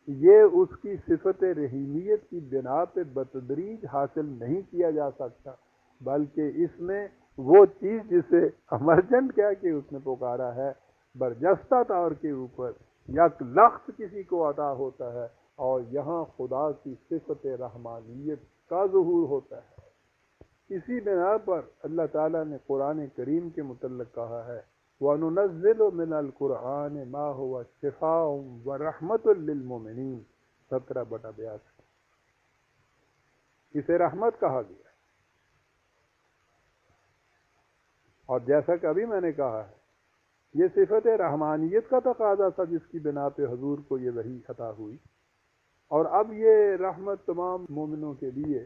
S1: یہ اس کی صفت رحیمیت کی بنا پہ بتدریج حاصل نہیں کیا جا سکتا، بلکہ اس میں وہ چیز جسے امرجنٹ کہہ کے اس نے پکارا ہے، برجستہ طور کے اوپر یک لخت کسی کو عطا ہوتا ہے، اور یہاں خدا کی صفت رحمانیت کا ظہور ہوتا ہے۔ اسی بنا پر اللہ تعالیٰ نے قرآن کریم کے متعلق کہا ہے وَنُنَزِّلُ مِنَ الْقُرْآنِ مَا هُوَ شِفَاءٌ وَرَحْمَةٌ لِّلْمُؤْمِنِينَ 17/82۔ اسے رحمت کہا گیا، اور جیسا کہ ابھی میں نے کہا ہے یہ صفت رحمانیت کا تقاضا تھا جس کی بنا پہ حضور کو یہ وحی عطا ہوئی، اور اب یہ رحمت تمام مومنوں کے لیے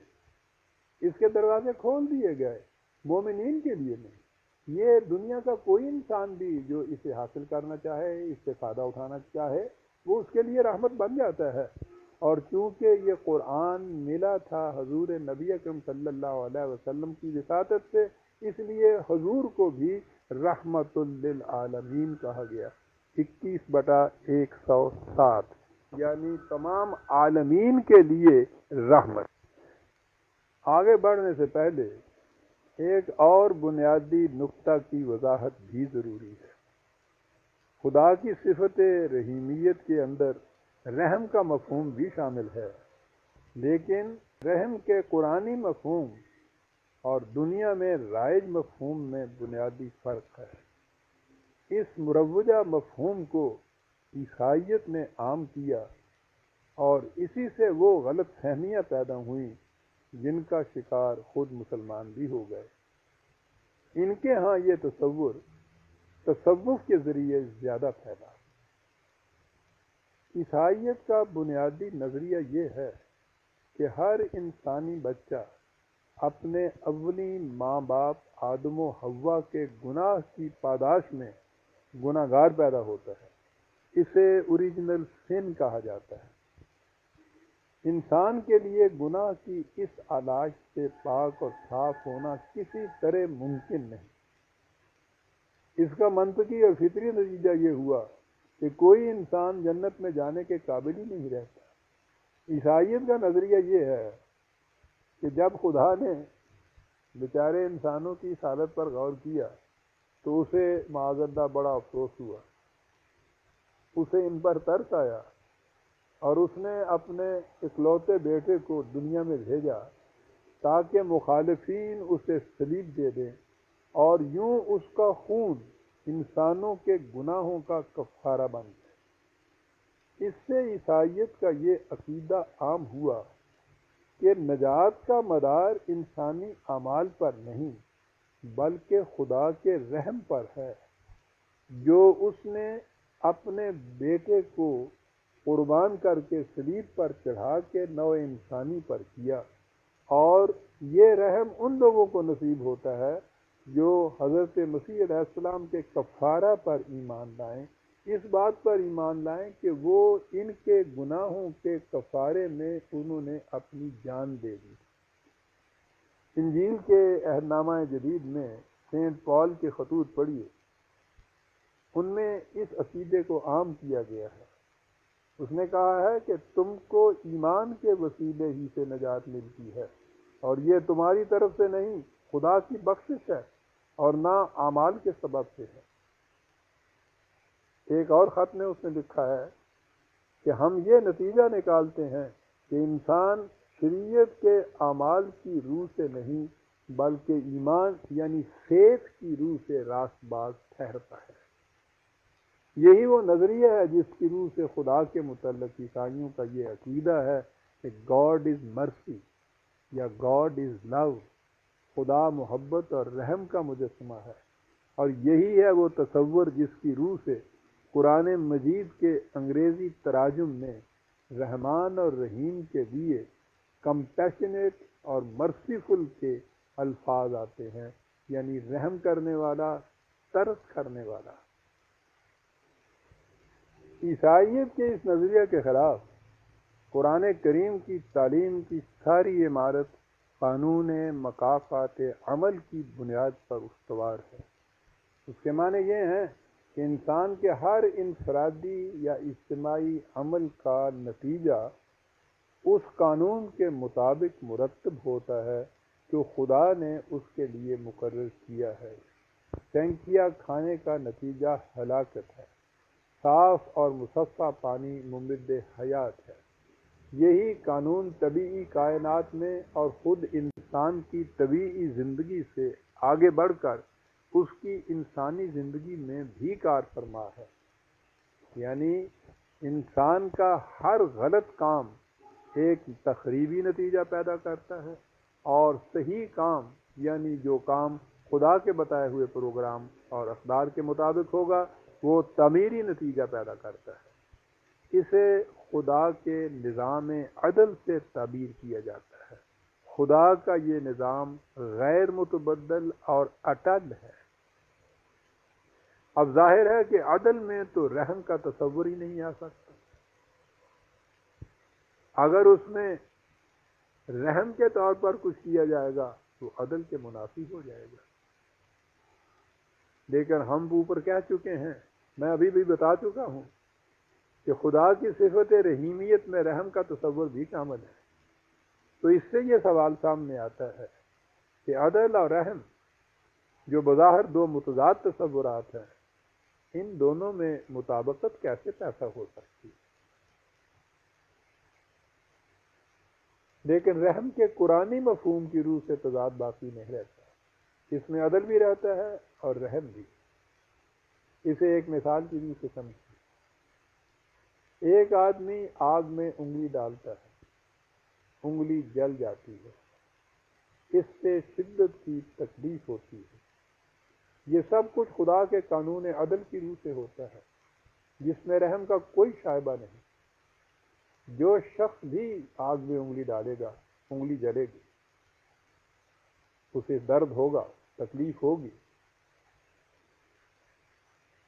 S1: اس کے دروازے کھول دیے گئے، مومنین کے لیے نہیں۔ یہ دنیا کا کوئی انسان بھی جو اسے حاصل کرنا چاہے، اس سے فائدہ اٹھانا چاہے، وہ اس کے لیے رحمت بن جاتا ہے۔ اور چونکہ یہ قرآن ملا تھا حضور نبی اکرم صلی اللہ علیہ وسلم کی وساطت سے، اس لیے حضور کو بھی رحمت للعالمین کہا گیا، 21/107، یعنی تمام عالمین کے لیے رحمت۔ آگے بڑھنے سے پہلے ایک اور بنیادی نقطہ کی وضاحت بھی ضروری ہے۔ خدا کی صفت رحیمیت کے اندر رحم کا مفہوم بھی شامل ہے، لیکن رحم کے قرآنی مفہوم اور دنیا میں رائج مفہوم میں بنیادی فرق ہے۔ اس مروجہ مفہوم کو عیسائیت نے عام کیا، اور اسی سے وہ غلط فہمیاں پیدا ہوئیں جن کا شکار خود مسلمان بھی ہو گئے۔ ان کے ہاں یہ تصوف کے ذریعے زیادہ پھیلا۔ عیسائیت کا بنیادی نظریہ یہ ہے کہ ہر انسانی بچہ اپنے اولین ماں باپ آدم و حوا کے گناہ کی پاداش میں گناہ گار پیدا ہوتا ہے، اسے اوریجنل سن کہا جاتا ہے۔ انسان کے لیے گناہ کی اس علاج سے پاک اور صاف ہونا کسی طرح ممکن نہیں۔ اس کا منطقی اور فطری نتیجہ یہ ہوا کہ کوئی انسان جنت میں جانے کے قابل ہی نہیں رہتا۔ عیسائیت کا نظریہ یہ ہے کہ جب خدا نے بیچارے انسانوں کی اس حالت پر غور کیا تو اسے معاذ اللہ بڑا افسوس ہوا، اسے ان پر ترس آیا، اور اس نے اپنے اکلوتے بیٹے کو دنیا میں بھیجا تاکہ مخالفین اسے صلیب دے دیں، اور یوں اس کا خون انسانوں کے گناہوں کا کفارہ بن جائے۔ اس سے عیسائیت کا یہ عقیدہ عام ہوا کہ نجات کا مدار انسانی اعمال پر نہیں بلکہ خدا کے رحم پر ہے، جو اس نے اپنے بیٹے کو قربان کر کے صلیب پر چڑھا کے نوع انسانی پر کیا، اور یہ رحم ان لوگوں کو نصیب ہوتا ہے جو حضرت مسیح علیہ السلام کے کفارہ پر ایمان لائیں، اس بات پر ایمان لائیں کہ وہ ان کے گناہوں کے کفارے میں انہوں نے اپنی جان دے دی۔ انجیل کے عہد نامہ جدید میں سینٹ پال کے خطوط پڑھیے، ان میں اس عقیدے کو عام کیا گیا ہے۔ اس نے کہا ہے کہ تم کو ایمان کے وسیلے ہی سے نجات ملتی ہے، اور یہ تمہاری طرف سے نہیں، خدا کی بخشش ہے، اور نہ اعمال کے سبب سے ہے۔ ایک اور خط میں اس نے لکھا ہے کہ ہم یہ نتیجہ نکالتے ہیں کہ انسان شریعت کے اعمال کی روح سے نہیں بلکہ ایمان یعنی فیتھ کی روح سے راست باز ٹھہرتا ہے۔ یہی وہ نظریہ ہے جس کی روح سے خدا کے متعلق عیسائیوں کا یہ عقیدہ ہے کہ گاڈ از مرسی یا گاڈ از لو، خدا محبت اور رحم کا مجسمہ ہے، اور یہی ہے وہ تصور جس کی روح سے قرآن مجید کے انگریزی تراجم میں رحمان اور رحیم کے لیے کمپیشنیٹ اور مرسیفل کے الفاظ آتے ہیں، یعنی رحم کرنے والا، ترس کرنے والا۔ عیسائیت کے اس نظریہ کے خلاف قرآن کریم کی تعلیم کی ساری عمارت قانون مکافات عمل کی بنیاد پر استوار ہے۔ اس کے معنی یہ ہیں کہ انسان کے ہر انفرادی یا اجتماعی عمل کا نتیجہ اس قانون کے مطابق مرتب ہوتا ہے جو خدا نے اس کے لیے مقرر کیا ہے۔ سینکیا کھانے کا نتیجہ ہلاکت ہے، صاف اور مصفا پانی ممد حیات ہے۔ یہی قانون طبیعی کائنات میں اور خود انسان کی طبیعی زندگی سے آگے بڑھ کر اس کی انسانی زندگی میں بھی کار فرما ہے۔ یعنی انسان کا ہر غلط کام ایک تخریبی نتیجہ پیدا کرتا ہے، اور صحیح کام یعنی جو کام خدا کے بتائے ہوئے پروگرام اور اقدار کے مطابق ہوگا وہ تعمیری نتیجہ پیدا کرتا ہے۔ اسے خدا کے نظام عدل سے تعبیر کیا جاتا ہے۔ خدا کا یہ نظام غیر متبدل اور اٹل ہے۔ اب ظاہر ہے کہ عدل میں تو رحم کا تصور ہی نہیں آ سکتا۔ اگر اس میں رحم کے طور پر کچھ کیا جائے گا تو عدل کے منافی ہو جائے گا۔ لیکن ہم اوپر کہہ چکے ہیں، میں ابھی بھی بتا چکا ہوں کہ خدا کی صفت رحیمیت میں رحم کا تصور بھی شامل ہے۔ تو اس سے یہ سوال سامنے آتا ہے کہ عدل اور رحم جو بظاہر دو متضاد تصورات ہیں، ان دونوں میں مطابقت کیسے پیدا ہو سکتی ہے؟ لیکن رحم کے قرآنی مفہوم کی روح سے تضاد باقی نہیں رہتا، اس میں عدل بھی رہتا ہے اور رحم بھی۔ اسے ایک مثال کی روح سے سمجھیں۔ ایک آدمی آگ میں انگلی ڈالتا ہے، انگلی جل جاتی ہے، اس سے شدت کی تکلیف ہوتی ہے۔ یہ سب کچھ خدا کے قانون عدل کی روح سے ہوتا ہے، جس میں رحم کا کوئی شائبہ نہیں۔ جو شخص بھی آگ میں انگلی ڈالے گا، انگلی جلے گی، اسے درد ہوگا، تکلیف ہوگی۔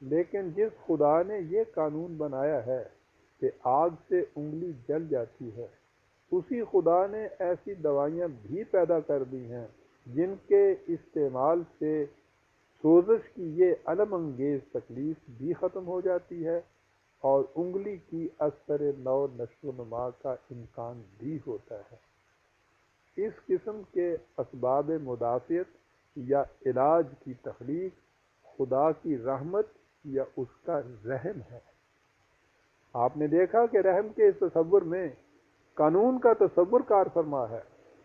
S1: لیکن جس خدا نے یہ قانون بنایا ہے کہ آگ سے انگلی جل جاتی ہے، اسی خدا نے ایسی دوائیاں بھی پیدا کر دی ہیں جن کے استعمال سے سوزش کی یہ الم انگیز تکلیف بھی ختم ہو جاتی ہے، اور انگلی کی اثر نو نشو و نما کا امکان بھی ہوتا ہے۔ اس قسم کے اسباب مدافعت یا علاج کی تخلیق خدا کی رحمت یا اس کا رحم ہے۔ آپ نے دیکھا کہ رحم کے اس تصور میں قانون کا تصور کار فرما ہے،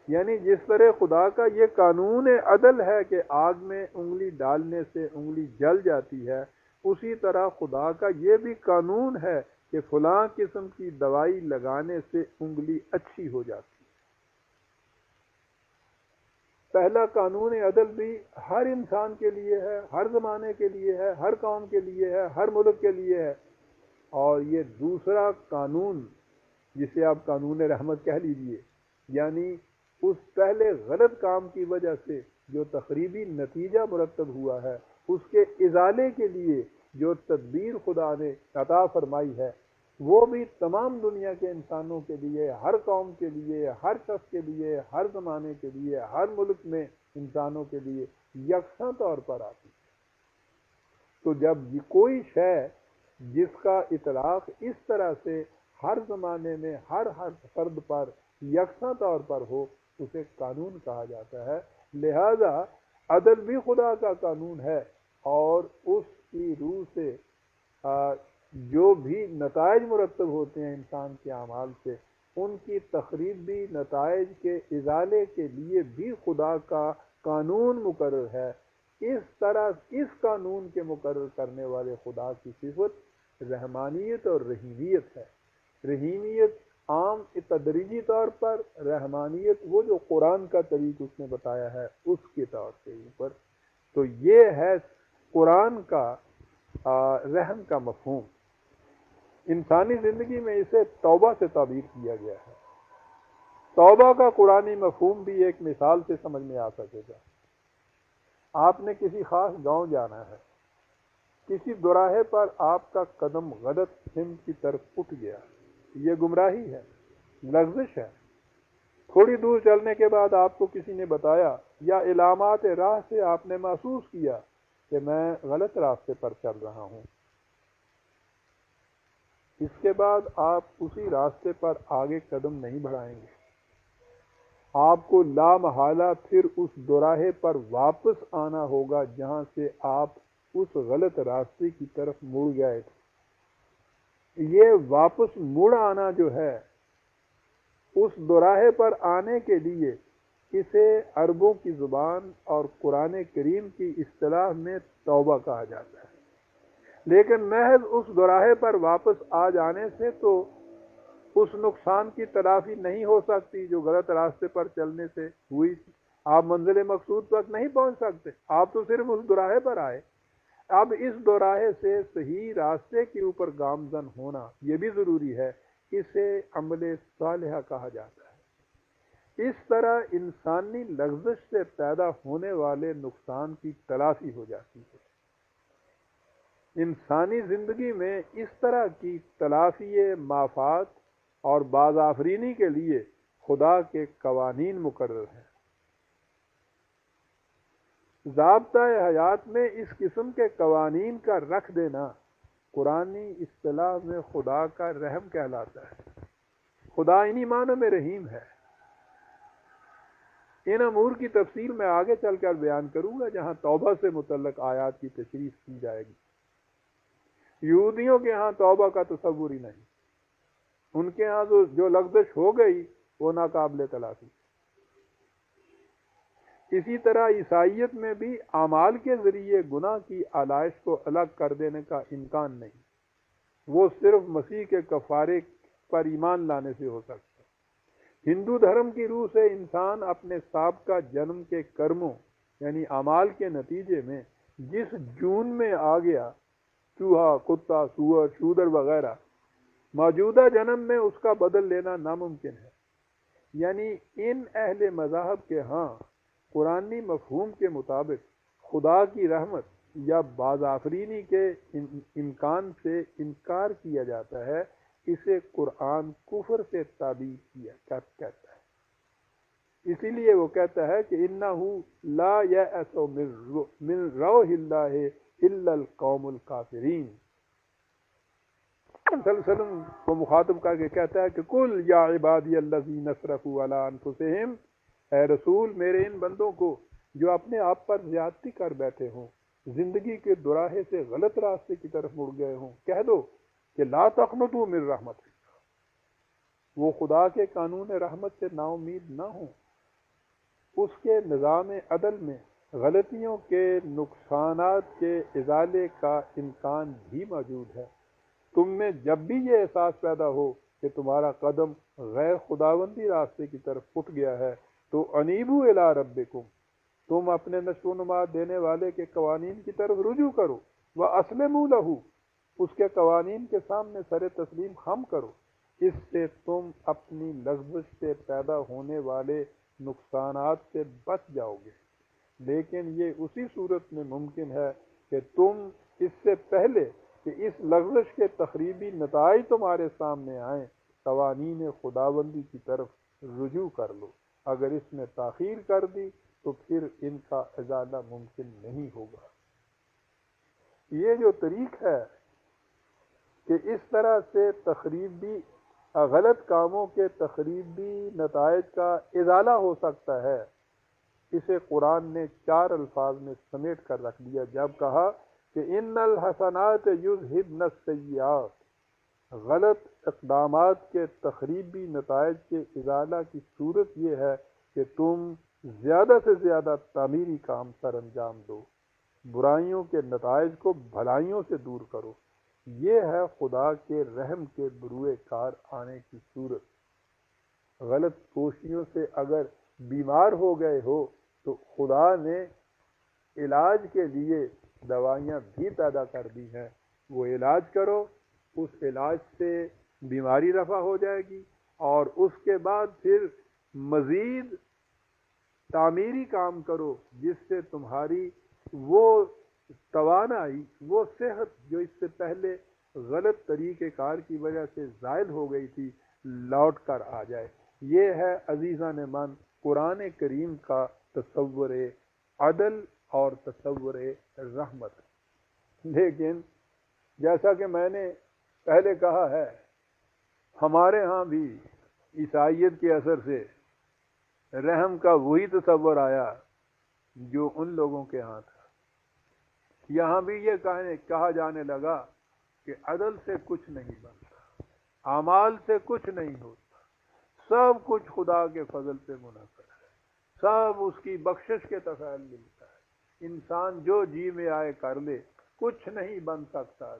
S1: یعنی جس طرح خدا کا یہ قانون عدل ہے کہ آگ میں انگلی ڈالنے سے انگلی جل جاتی ہے، اسی طرح خدا کا یہ بھی قانون ہے کہ فلاں قسم کی دوائی لگانے سے انگلی اچھی ہو جاتی ہے۔ پہلا قانون عدل بھی ہر انسان کے لیے ہے، ہر زمانے کے لیے ہے، ہر قوم کے لیے ہے، ہر ملک کے لیے ہے۔ اور یہ دوسرا قانون جسے آپ قانون رحمت کہہ لیجئے، یعنی اس پہلے غلط کام کی وجہ سے جو تخریبی نتیجہ مرتب ہوا ہے، اس کے ازالے کے لیے جو تدبیر خدا نے عطا فرمائی ہے، وہ بھی تمام دنیا کے انسانوں کے لیے، ہر قوم کے لیے، ہر شخص کے لیے، ہر زمانے کے لیے، ہر ملک میں انسانوں کے لیے یکساں طور پر آتی ہے۔ تو جب کوئی شے جس کا اطلاق اس طرح سے ہر زمانے میں ہر فرد پر یکساں طور پر ہو، اسے قانون کہا جاتا ہے۔ لہذا عدل بھی خدا کا قانون ہے، اور اس کی روح سے جو بھی نتائج مرتب ہوتے ہیں انسان کے اعمال سے، ان کی تخریبی نتائج کے ازالے کے لیے بھی خدا کا قانون مقرر ہے۔ اس طرح اس قانون کے مقرر کرنے والے خدا کی صفت رحمانیت اور رحیمیت ہے۔ رحیمیت عام تدریجی طور پر، رحمانیت وہ جو قرآن کا طریق اس نے بتایا ہے اس کے طور کے اوپر۔ تو یہ ہے قرآن کا رحم کا مفہوم۔ انسانی زندگی میں اسے توبہ سے تعبیر کیا گیا ہے۔ توبہ کا قرآنی مفہوم بھی ایک مثال سے سمجھ میں آ سکے گا۔ آپ نے کسی خاص گاؤں جانا ہے، کسی دوراہے پر آپ کا قدم غلط سمت کی طرف اٹھ گیا، یہ گمراہی ہے، لغزش ہے۔ تھوڑی دور چلنے کے بعد آپ کو کسی نے بتایا یا علامات راہ سے آپ نے محسوس کیا کہ میں غلط راستے پر چل رہا ہوں، اس کے بعد آپ اسی راستے پر آگے قدم نہیں بڑھائیں گے، آپ کو لا محالہ پھر اس دوراہے پر واپس آنا ہوگا جہاں سے آپ اس غلط راستے کی طرف مڑ گئے تھے۔ یہ واپس مڑ آنا جو ہے، اس دوراہے پر آنے کے لیے اسے عربوں کی زبان اور قرآن کریم کی اصطلاح میں توبہ کہا جاتا ہے، لیکن محض اس دوراہے پر واپس آ جانے سے تو اس نقصان کی تلافی نہیں ہو سکتی جو غلط راستے پر چلنے سے ہوئی تھی۔ آپ منزل مقصود تک نہیں پہنچ سکتے، آپ تو صرف اس دوراہے پر آئے۔ اب اس دوراہے سے صحیح راستے کے اوپر گامزن ہونا یہ بھی ضروری ہے، اسے عمل صالحہ کہا جاتا ہے۔ اس طرح انسانی لغزش سے پیدا ہونے والے نقصان کی تلافی ہو جاتی ہے۔ انسانی زندگی میں اس طرح کی تلافی مافات اور باز آفرینی کے لیے خدا کے قوانین مقرر ہیں۔ ضابطۂ حیات میں اس قسم کے قوانین کا رکھ دینا قرآنی اصطلاح میں خدا کا رحم کہلاتا ہے۔ خدا انہی معنوں میں رحیم ہے۔ ان امور کی تفصیل میں آگے چل کر بیان کروں گا جہاں توبہ سے متعلق آیات کی تشریح کی جائے گی۔ یہودیوں کے ہاں توبہ کا تصور ہی نہیں، ان کے ہاں جو لغزش ہو گئی وہ ناقابل تلافی۔ اسی طرح عیسائیت میں بھی اعمال کے ذریعے گناہ کی آلائش کو الگ کر دینے کا امکان نہیں، وہ صرف مسیح کے کفارے پر ایمان لانے سے ہو سکتا ہے۔ ہندو دھرم کی روح سے انسان اپنے سابقہ جنم کے کرموں یعنی اعمال کے نتیجے میں جس جون میں آ گیا، چوہا، کتا، سور، شودر وغیرہ، موجودہ جنم میں اس کا بدل لینا ناممکن ہے۔ یعنی ان اہل مذاہب کے ہاں قرآنی مفہوم کے مطابق خدا کی رحمت یا باز آفرینی کے امکان سے انکار کیا جاتا ہے، اسے قرآن کفر سے تعبیر کہتا ہے۔ اسی لیے وہ کہتا ہے کہ اِنَّهُ لَا يَأْسُ مِن رَوْحِ اللَّهِ إِلَّا الْقَوْمُ الْكَافِرِينَ۔ صلی اللہ علیہ وسلم کو مخاطب کر کے کہتا ہے کہ قُلْ يَا عِبَادِيَ الَّذِينَ اسْرَفُوا عَلَىٰ أَنفُسِهِمْ، اے رسول میرے ان بندوں کو جو اپنے آپ پر زیادتی کر بیٹھے ہوں، زندگی کے دوراہے سے غلط راستے کی طرف مڑ گئے ہوں، کہہ دو کہ لا تقنطوا من رحمت، وہ خدا کے قانون رحمت سے نا امید نہ ہوں۔ اس کے نظام عدل میں غلطیوں کے نقصانات کے ازالے کا امکان بھی موجود ہے۔ تم میں جب بھی یہ احساس پیدا ہو کہ تمہارا قدم غیر خداوندی راستے کی طرف اٹھ گیا ہے تو انیبوا الی ربکم، تم اپنے نشو و نما دینے والے کے قوانین کی طرف رجوع کرو، واسلموا لہ، اس کے قوانین کے سامنے سر تسلیم خم کرو۔ اس سے تم اپنی لغزش سے پیدا ہونے والے نقصانات سے بچ جاؤ گے، لیکن یہ اسی صورت میں ممکن ہے کہ تم اس سے پہلے کہ اس لغزش کے تخریبی نتائج تمہارے سامنے آئیں قوانین خداوندی کی طرف رجوع کر لو۔ اگر اس میں تاخیر کر دی تو پھر ان کا ازالہ ممکن نہیں ہوگا۔ یہ جو طریق ہے کہ اس طرح سے غلط کاموں کے تخریبی نتائج کا ازالہ ہو سکتا ہے، اسے قرآن نے 4 الفاظ میں سمیٹ کر رکھ دیا جب کہا کہ ان الحسنات یذہبن السیئات۔ غلط اقدامات کے تخریبی نتائج کے ازالہ کی صورت یہ ہے کہ تم زیادہ سے زیادہ تعمیری کام سر انجام دو، برائیوں کے نتائج کو بھلائیوں سے دور کرو۔ یہ ہے خدا کے رحم کے بروئے کار آنے کی صورت۔ غلط کوششوں سے اگر بیمار ہو گئے ہو تو خدا نے علاج کے لیے دوائیاں بھی پیدا کر دی ہیں، وہ علاج کرو، اس علاج سے بیماری رفع ہو جائے گی، اور اس کے بعد پھر مزید تعمیری کام کرو جس سے تمہاری وہ توانائی، وہ صحت جو اس سے پہلے غلط طریقہ کار کی وجہ سے زائل ہو گئی تھی، لوٹ کر آ جائے۔ یہ ہے عزیزان من قرآن کریم کا تصور عدل اور تصور رحمت۔ لیکن جیسا کہ میں نے پہلے کہا ہے، ہمارے ہاں بھی عیسائیت کے اثر سے رحم کا وہی تصور آیا جو ان لوگوں کے ہاں تھا۔ یہاں بھی یہ کہا جانے لگا کہ عدل سے کچھ نہیں بنتا، اعمال سے کچھ نہیں ہوتا، سب کچھ خدا کے فضل پہ منحصر ہے، سب اس کی بخشش کے تفعیل ملتا ہے، انسان جو جی میں آئے کر لے، کچھ نہیں بن سکتا۔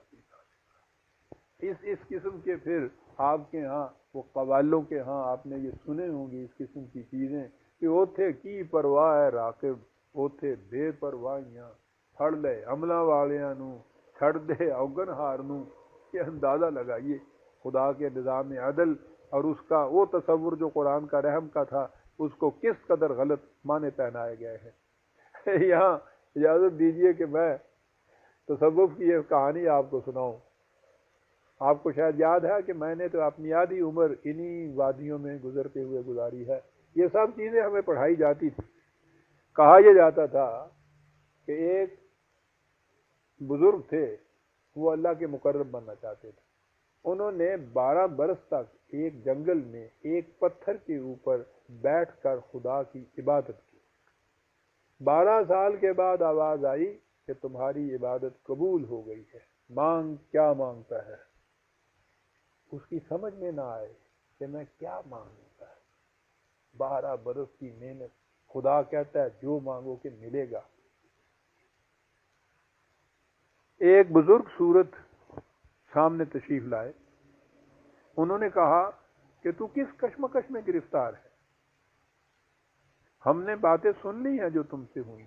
S1: اس قسم کے پھر آپ کے ہاں وہ قوالوں کے ہاں آپ نے یہ سنے ہوں گی اس قسم کی چیزیں کہ اوتھے کی پرواہ ہے راقب اوتھے بے پرواہیاں پھڑ لے عملہ والیاں نو چھڑ دے اوگن ہار نو۔ یہ اندازہ لگائیے خدا کے نظام عدل اور اس کا وہ تصور جو قرآن کا رحم کا تھا اس کو کس قدر غلط معنی پہنائے گئے ہیں۔ یہاں اجازت دیجئے کہ میں تصوف کی یہ کہانی آپ کو سناؤں۔ آپ کو شاید یاد ہے کہ میں نے تو اپنی آدھی عمر انہی وادیوں میں گزرتے ہوئے گزاری ہے۔ یہ سب چیزیں ہمیں پڑھائی جاتی تھی۔ کہا یہ جاتا تھا کہ ایک بزرگ تھے، وہ اللہ کے مقرب بننا چاہتے تھے۔ انہوں نے 12 برس تک ایک جنگل میں ایک پتھر کے اوپر بیٹھ کر خدا کی عبادت کی۔ 12 سال کے بعد آواز آئی کہ تمہاری عبادت قبول ہو گئی ہے، مانگ کیا مانگتا ہے۔ اس کی سمجھ میں نہ آئے کہ میں کیا مانگتا ہے۔ 12 برس کی محنت، خدا کہتا ہے جو مانگو کہ ملے گا۔ ایک بزرگ صورت سامنے تشریف لائے، انہوں نے کہا کہ تو کس کشمکش میں گرفتار ہے؟ ہم نے باتیں سن لی ہیں جو تم سے ہوئی،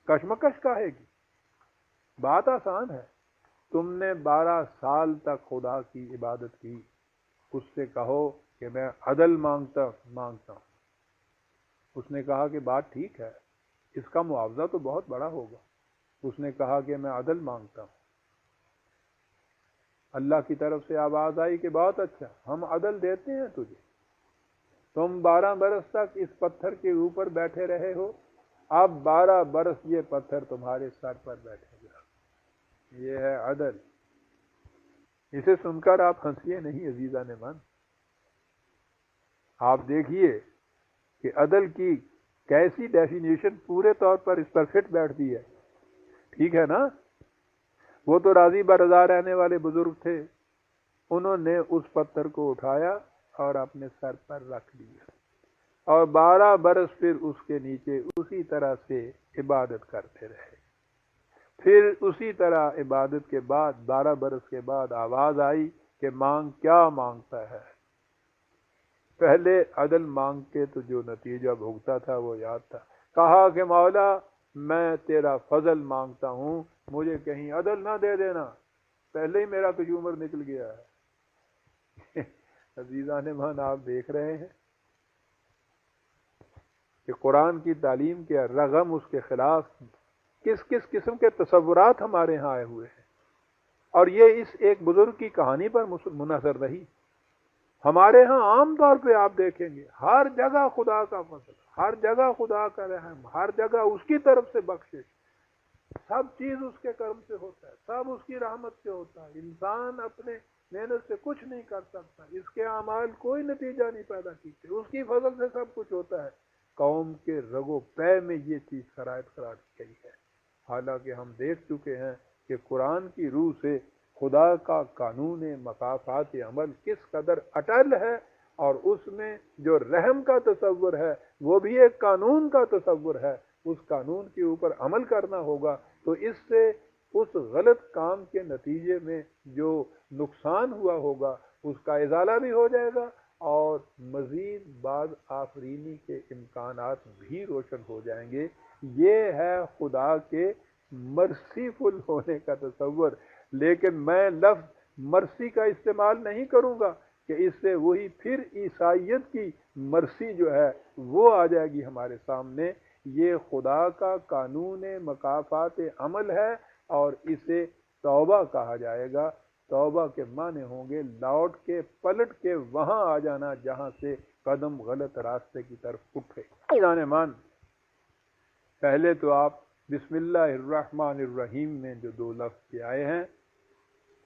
S1: کشمکش کاہے کی؟ بات آسان ہے، تم نے 12 سال تک خدا کی عبادت کی، اس سے کہو کہ میں عدل مانگتا ہوں۔ اس نے کہا کہ بات ٹھیک ہے، اس کا معاوضہ تو بہت بڑا ہوگا۔ اس نے کہا کہ میں عدل مانگتا ہوں۔ اللہ کی طرف سے آواز آئی کہ بہت اچھا، ہم عدل دیتے ہیں تجھے۔ تم 12 برس تک اس پتھر کے اوپر بیٹھے رہے ہو، اب 12 برس یہ پتھر تمہارے سر پر بیٹھے گا۔ یہ ہے عدل۔ اسے سن کر آپ ہنسیے نہیں عزیزان من، آپ دیکھیے کہ عدل کی کیسی ڈیفینیشن پورے طور پر اس پر فٹ بیٹھتی ہے۔ ٹھیک ہے نا؟ وہ تو راضی برضا رہنے والے بزرگ تھے، انہوں نے اس پتھر کو اٹھایا اور اپنے سر پر رکھ دیا، اور 12 برس پھر اس کے نیچے اسی طرح سے عبادت کرتے رہے۔ پھر اسی طرح عبادت کے بعد 12 برس کے بعد آواز آئی کہ مانگ کیا مانگتا ہے۔ پہلے عدل مانگ کے تو جو نتیجہ بھوگتا تھا وہ یاد تھا۔ کہا کہ مولا میں تیرا فضل مانگتا ہوں، مجھے کہیں عدل نہ دے دینا، پہلے ہی میرا کجومر نکل گیا ہے۔ عزیزان مان، آپ دیکھ رہے ہیں کہ قرآن کی تعلیم کے رغم اس کے خلاف کس کس قسم کے تصورات ہمارے ہاں آئے ہوئے ہیں، اور یہ اس ایک بزرگ کی کہانی پر منحصر رہی۔ ہمارے ہاں عام طور پہ آپ دیکھیں گے ہر جگہ خدا کا فضل، ہر جگہ خدا کا رحم، ہر جگہ اس کی طرف سے بخشش، سب چیز اس کے کرم سے ہوتا ہے، سب اس کی رحمت سے ہوتا ہے۔ انسان اپنے محنت سے کچھ نہیں کر سکتا، اس کے اعمال کوئی نتیجہ نہیں پیدا کیتے، اس کی فضل سے سب کچھ ہوتا ہے۔ قوم کے رگو پے میں یہ چیز شرائط قرار دی گئی ہے، حالانکہ ہم دیکھ چکے ہیں کہ قرآن کی روح سے خدا کا قانون مکافات عمل کس قدر اٹل ہے، اور اس میں جو رحم کا تصور ہے وہ بھی ایک قانون کا تصور ہے۔ اس قانون کے اوپر عمل کرنا ہوگا تو اس سے اس غلط کام کے نتیجے میں جو نقصان ہوا ہوگا اس کا ازالہ بھی ہو جائے گا، اور مزید بعد آفرینی کے امکانات بھی روشن ہو جائیں گے۔ یہ ہے خدا کے مرسیفل ہونے کا تصور۔ لیکن میں لفظ مرسی کا استعمال نہیں کروں گا کہ اس سے وہی پھر عیسائیت کی مرسی جو ہے وہ آ جائے گی ہمارے سامنے۔ یہ خدا کا قانون مکافات عمل ہے، اور اسے توبہ کہا جائے گا۔ توبہ کے معنی ہوں گے لوٹ کے پلٹ کے وہاں آ جانا جہاں سے قدم غلط راستے کی طرف اٹھے۔ مان پہلے تو آپ بسم اللہ الرحمن الرحیم میں جو 2 لفظ کے آئے ہیں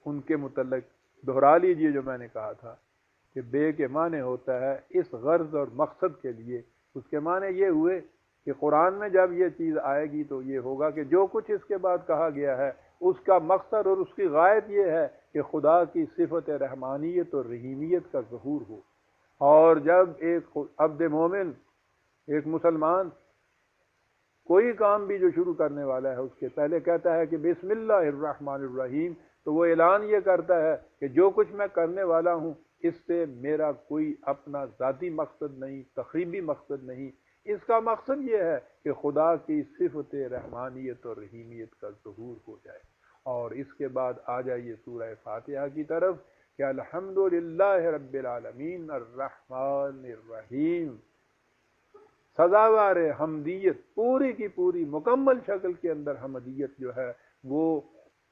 S1: ان کے متعلق دہرا لیجئے جو میں نے کہا تھا کہ بے کے معنی ہوتا ہے اس غرض اور مقصد کے لیے۔ اس کے معنی یہ ہوئے کہ قرآن میں جب یہ چیز آئے گی تو یہ ہوگا کہ جو کچھ اس کے بعد کہا گیا ہے اس کا مقصد اور اس کی غایت یہ ہے کہ خدا کی صفت رحمانیت اور رحیمیت کا ظہور ہو۔ اور جب ایک عبد مومن، ایک مسلمان کوئی کام بھی جو شروع کرنے والا ہے اس کے پہلے کہتا ہے کہ بسم اللہ الرحمن الرحیم، تو وہ اعلان یہ کرتا ہے کہ جو کچھ میں کرنے والا ہوں اس سے میرا کوئی اپنا ذاتی مقصد نہیں، تخریبی مقصد نہیں، اس کا مقصد یہ ہے کہ خدا کی صفت رحمانیت اور رحیمیت کا ظہور ہو جائے۔ اور اس کے بعد آ جائیے سورہ فاتحہ کی طرف کہ الحمدللہ رب العالمین الرحمن الرحیم، سزاوار حمدیت پوری کی پوری مکمل شکل کے اندر حمدیت جو ہے وہ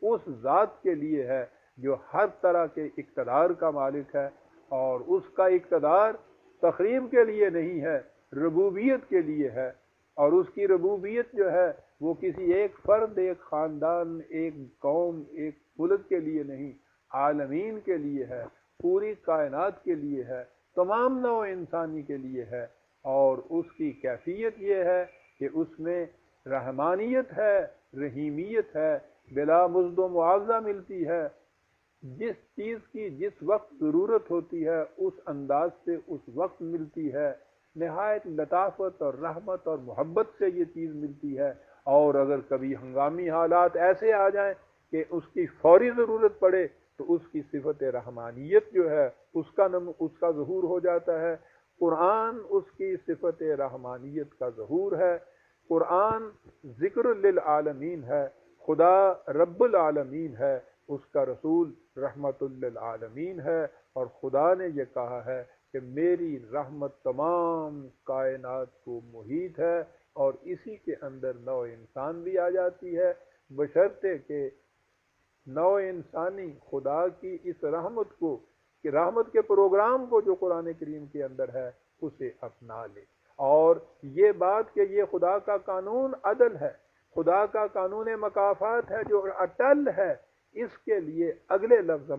S1: اس ذات کے لیے ہے جو ہر طرح کے اقتدار کا مالک ہے، اور اس کا اقتدار تخریب کے لیے نہیں ہے، ربوبیت کے لیے ہے۔ اور اس کی ربوبیت جو ہے وہ کسی ایک فرد، ایک خاندان، ایک قوم، ایک ملک کے لیے نہیں، عالمین کے لیے ہے، پوری کائنات کے لیے ہے، تمام نوع انسانی کے لیے ہے۔ اور اس کی کیفیت یہ ہے کہ اس میں رحمانیت ہے، رحیمیت ہے، بلا مزد و معاوضہ ملتی ہے، جس چیز کی جس وقت ضرورت ہوتی ہے اس انداز سے اس وقت ملتی ہے، نہایت لطافت اور رحمت اور محبت سے یہ چیز ملتی ہے۔ اور اگر کبھی ہنگامی حالات ایسے آ جائیں کہ اس کی فوری ضرورت پڑے تو اس کی صفت رحمانیت جو ہے اس کا ظہور ہو جاتا ہے۔ قرآن اس کی صفت رحمانیت کا ظہور ہے، قرآن ذکر للعالمین ہے، خدا رب العالمین ہے، اس کا رسول رحمت للعالمین ہے، اور خدا نے یہ کہا ہے کہ میری رحمت تمام کائنات کو محیط ہے، اور اسی کے اندر نوع انسان بھی آ جاتی ہے، بشرطے کہ نوع انسانی خدا کی اس رحمت کو، کہ رحمت کے پروگرام کو جو قرآن کریم کے اندر ہے اسے اپنا لے۔ اور یہ بات کہ یہ خدا کا قانون عدل ہے، خدا کا قانون مکافات ہے جو اٹل ہے، اس کے لیے اگلے لفظ